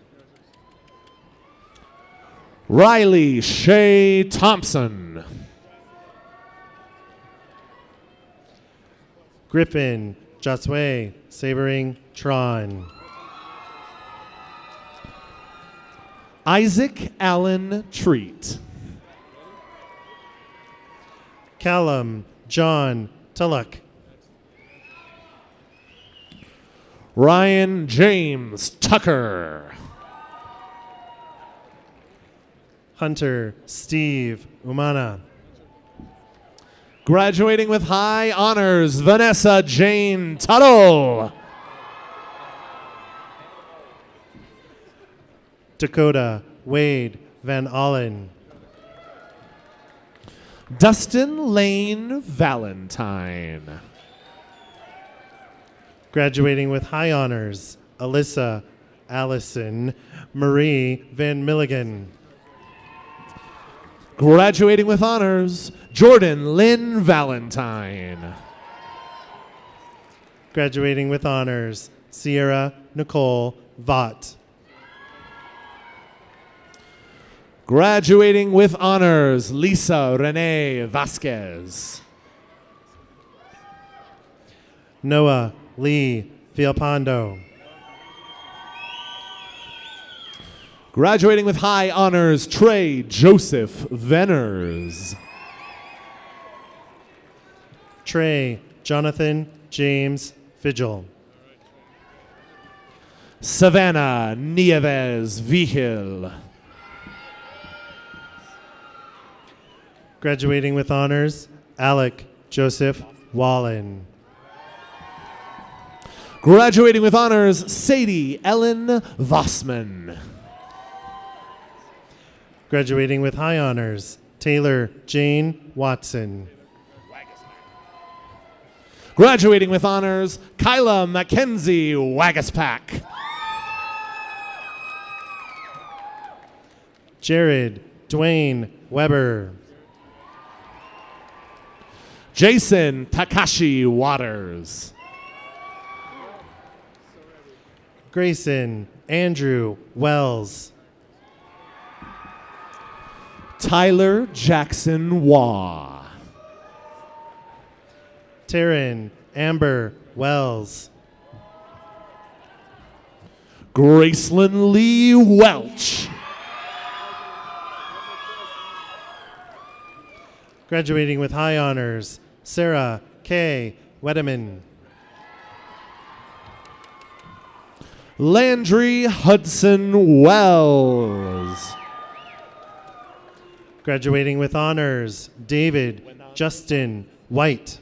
Riley Shea Thompson. Griffin Josue Sabering Tron. Isaac Allen Treat. Callum John Tulloch. Ryan James Tucker. Hunter Steve Umana. Graduating with high honors, Vanessa Jane Tuttle. Dakota Wade Van Allen. Dustin Lane Valentine. Graduating with high honors, Alyssa Allison Marie Van Milligan. Graduating with honors, Jordan Lynn Valentine. Graduating with honors, Sierra Nicole Vaught. Graduating with honors, Lisa Renee Vasquez. Noah Lee Villalpando. Graduating with high honors, Trey Joseph Venners. Trey Jonathan James Vigil. Savannah Nieves Vigil. Graduating with honors, Alec Joseph Wallen. Graduating with honors, Sadie Ellen Vossman. Graduating with high honors, Taylor Jane Watson. Graduating with honors, Kyla Mackenzie Wagaspack. Jared Dwayne Weber. Jason Takashi Waters. Grayson Andrew Wells. Tyler Jackson Waugh. Taryn Amber Wells. Gracelyn Lee Welch. Graduating with high honors, Sarah K. Wedeman. Landry Hudson Wells. Graduating with honors, David Justin White.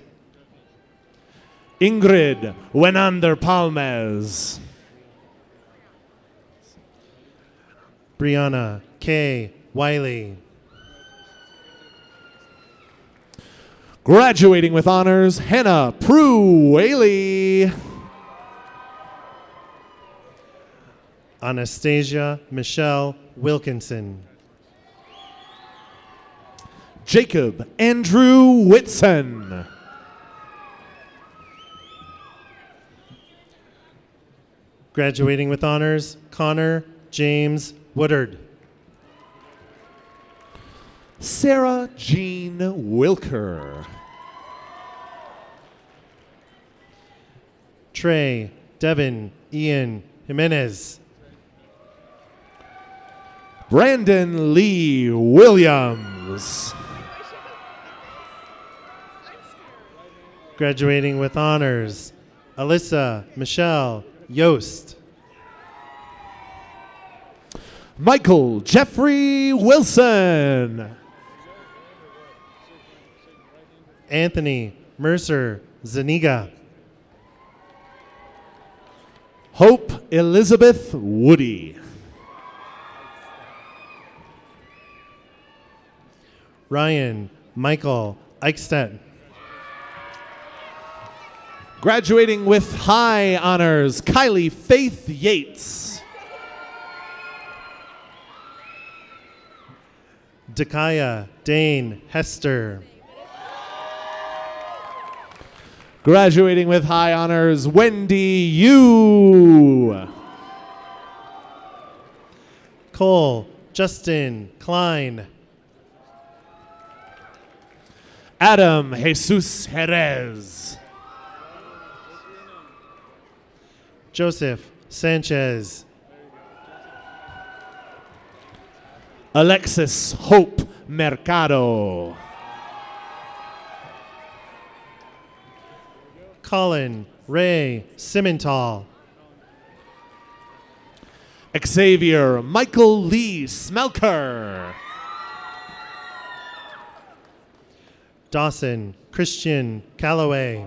Ingrid Wenander Palmes. Brianna K. Wiley. Graduating with honors, Hannah Prue Whaley. Anastasia Michelle Wilkinson. Jacob Andrew Whitson. Graduating with honors, Connor James Woodard. Sarah Jean Wilker. Trey Devin Ian Jimenez. Brandon Lee Williams. Graduating with honors, Alyssa Michelle Yost. Michael Jeffrey Wilson. Anthony Mercer Zaniga. Hope Elizabeth Woody. Ryan Michael Eichstedt. Graduating with high honors, Kylie Faith Yates. Dakaya Dane Hester. Graduating with high honors, Wendy Yu. Cole Justin Klein. Adam Jesus Jerez. Joseph Sanchez. Alexis Hope Mercado. Colin Ray Simmental. Xavier Michael Lee Smelker. Dawson Christian Calloway.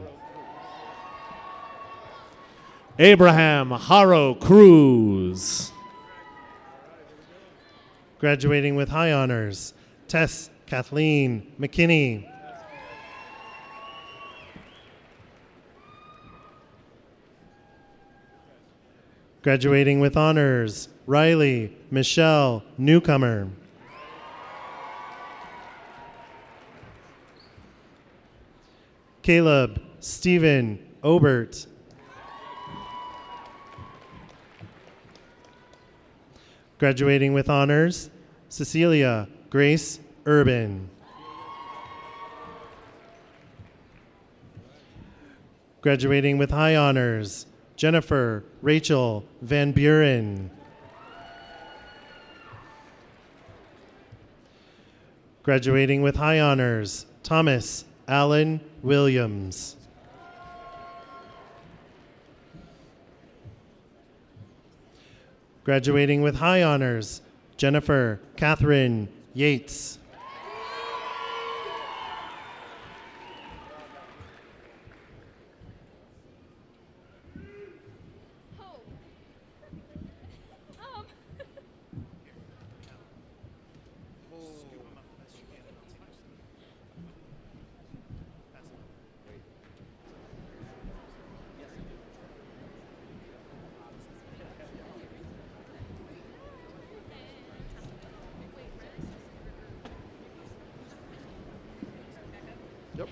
Abraham Haro Cruz. Graduating with high honors, Tess Kathleen McKinney. Graduating with honors, Riley Michelle Newcomer. Caleb Stephen Obert. Graduating with honors, Cecilia Grace Urban. Graduating with high honors, Jennifer Rachel Van Buren. Graduating with high honors, Thomas Allen Williams. Graduating with high honors, Jennifer Catherine Yates. Yep.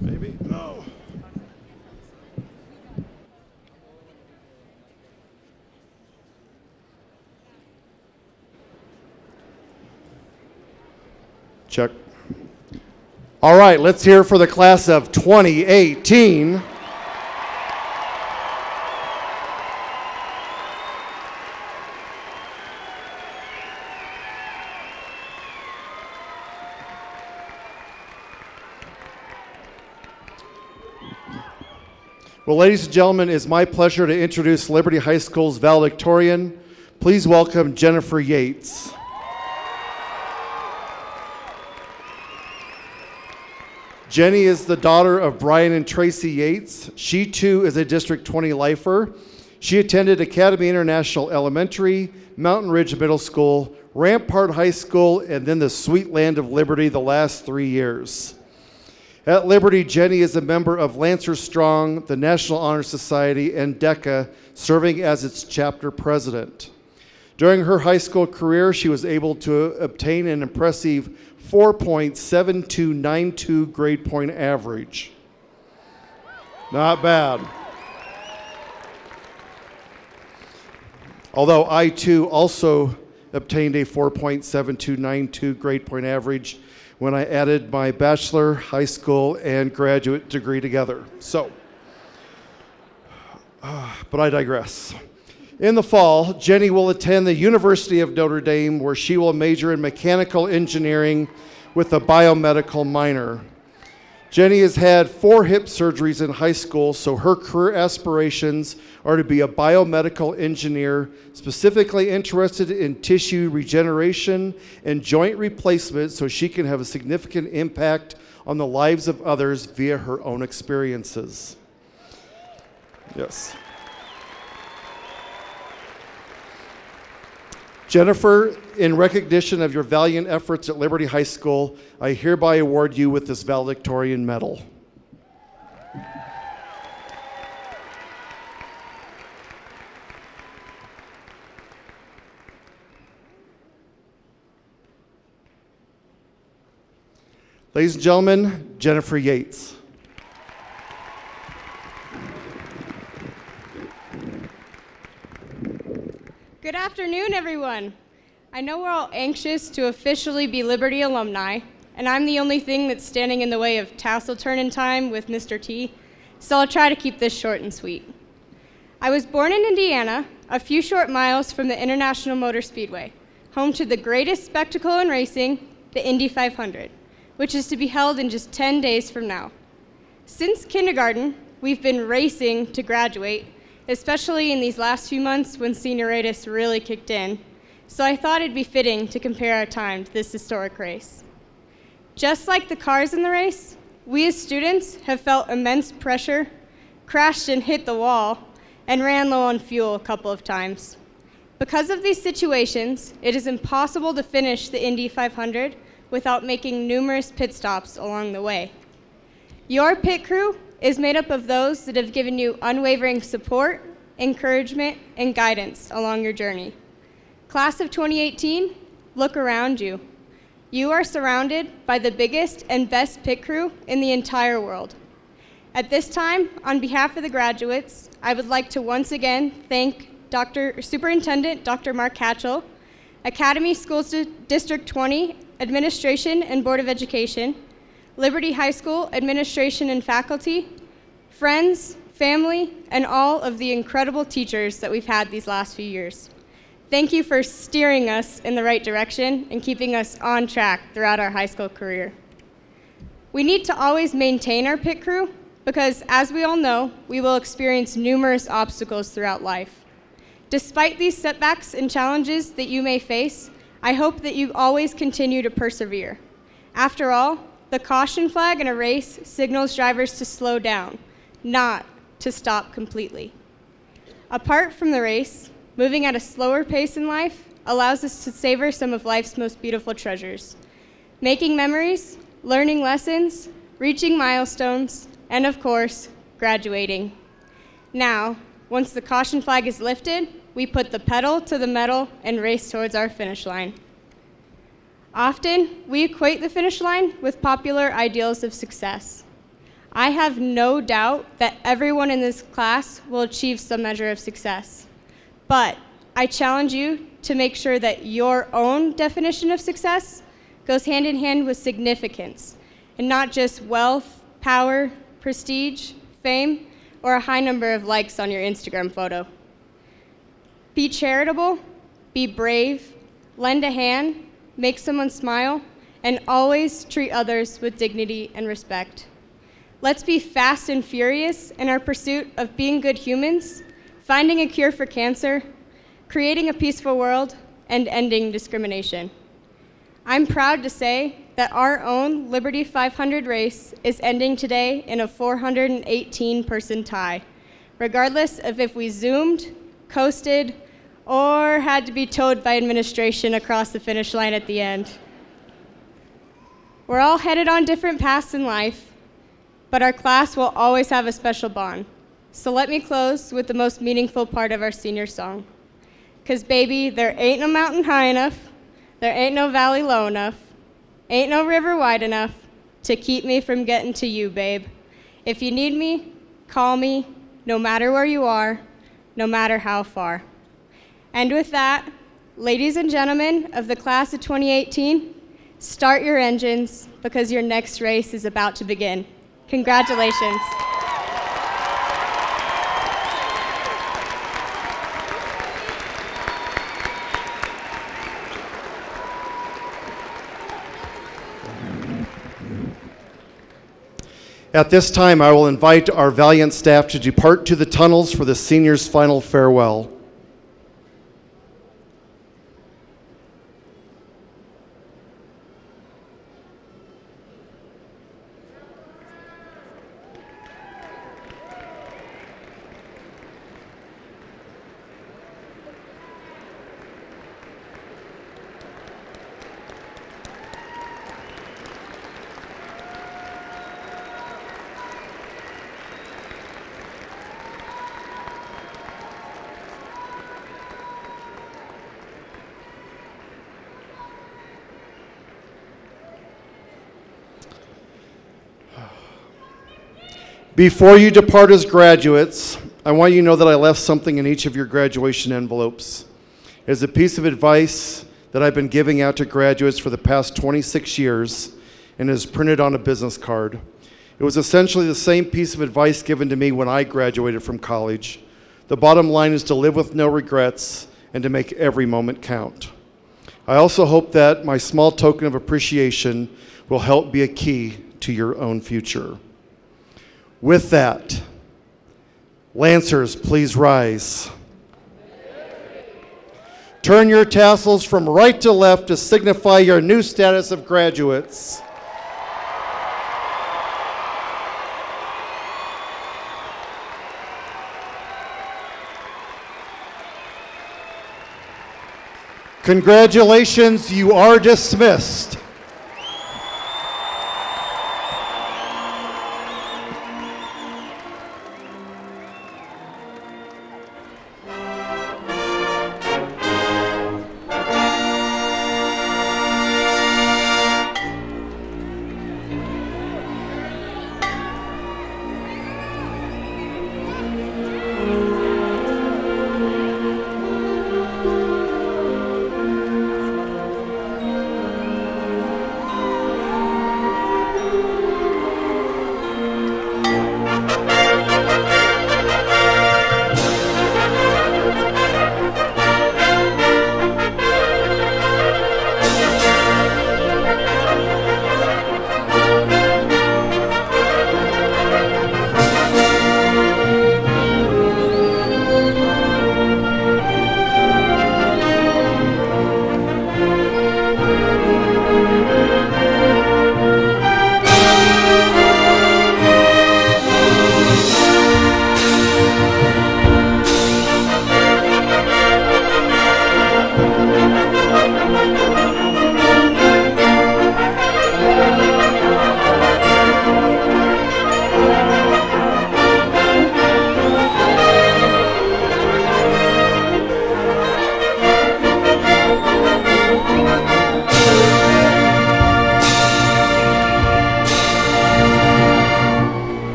Maybe. No. Check. All right, let's hear for the class of 2018. Well, ladies and gentlemen, it's my pleasure to introduce Liberty High School's valedictorian. Please welcome Jennifer Yates. Jenny is the daughter of Brian and Tracy Yates. She too is a District 20 lifer. She attended Academy International Elementary, Mountain Ridge Middle School, Rampart High School, and then the sweet land of Liberty the last 3 years. At Liberty, Jenny is a member of Lancer Strong, the National Honor Society, and DECA, serving as its chapter president. During her high school career, she was able to obtain an impressive 4.7292 grade point average. Not bad. Although I too also obtained a 4.7292 grade point average when I added my bachelor, high school, and graduate degree together. So, but I digress. In the fall, Jenny will attend the University of Notre Dame, where she will major in mechanical engineering with a biomedical minor. Jenny has had 4 hip surgeries in high school, so her career aspirations are to be a biomedical engineer, specifically interested in tissue regeneration and joint replacement so she can have a significant impact on the lives of others via her own experiences. Yes. Jennifer, in recognition of your valiant efforts at Liberty High School, I hereby award you with this valedictorian medal. Ladies and gentlemen, Jennifer Yates. Good afternoon, everyone. I know we're all anxious to officially be Liberty alumni, and I'm the only thing that's standing in the way of tassel turn-in time with Mr. T, so I'll try to keep this short and sweet. I was born in Indiana, a few short miles from the International Motor Speedway, home to the greatest spectacle in racing, the Indy 500, which is to be held in just 10 days from now. Since kindergarten, we've been racing to graduate, especially in these last few months when senioritis really kicked in, so I thought it'd be fitting to compare our time to this historic race. Just like the cars in the race, we as students have felt immense pressure, crashed and hit the wall, and ran low on fuel a couple of times. Because of these situations, it is impossible to finish the Indy 500 without making numerous pit stops along the way. Your pit crew is made up of those that have given you unwavering support, encouragement, and guidance along your journey. Class of 2018, look around you. You are surrounded by the biggest and best pit crew in the entire world. At this time, on behalf of the graduates, I would like to once again thank Superintendent Dr. Mark Hatchell, Academy Schools District 20 Administration and Board of Education, Liberty High School Administration and Faculty, friends, family, and all of the incredible teachers that we've had these last few years. Thank you for steering us in the right direction and keeping us on track throughout our high school career. We need to always maintain our pit crew because, as we all know, we will experience numerous obstacles throughout life. Despite these setbacks and challenges that you may face, I hope that you always continue to persevere. After all, the caution flag in a race signals drivers to slow down, not to stop completely. Apart from the race, moving at a slower pace in life allows us to savor some of life's most beautiful treasures, making memories, learning lessons, reaching milestones, and of course, graduating. Now, once the caution flag is lifted, we put the pedal to the metal and race towards our finish line. Often, we equate the finish line with popular ideals of success. I have no doubt that everyone in this class will achieve some measure of success. But I challenge you to make sure that your own definition of success goes hand in hand with significance, and not just wealth, power, prestige, fame, or a high number of likes on your Instagram photo. Be charitable, be brave, lend a hand, make someone smile, and always treat others with dignity and respect. Let's be fast and furious in our pursuit of being good humans, finding a cure for cancer, creating a peaceful world, and ending discrimination. I'm proud to say that our own Liberty 500 race is ending today in a 418-person tie, regardless of if we zoomed, coasted, or had to be towed by administration across the finish line at the end. We're all headed on different paths in life, but our class will always have a special bond. So let me close with the most meaningful part of our senior song. 'Cause baby, there ain't no mountain high enough, there ain't no valley low enough, ain't no river wide enough to keep me from getting to you, babe. If you need me, call me, no matter where you are, no matter how far. And with that, ladies and gentlemen of the class of 2018, start your engines because your next race is about to begin. Congratulations. At this time, I will invite our valiant staff to depart to the tunnels for the seniors' final farewell. Before you depart as graduates, I want you to know that I left something in each of your graduation envelopes. It is a piece of advice that I've been giving out to graduates for the past 26 years and is printed on a business card. It was essentially the same piece of advice given to me when I graduated from college. The bottom line is to live with no regrets and to make every moment count. I also hope that my small token of appreciation will help be a key to your own future. With that, Lancers, please rise. Turn your tassels from right to left to signify your new status of graduates. Congratulations, you are dismissed.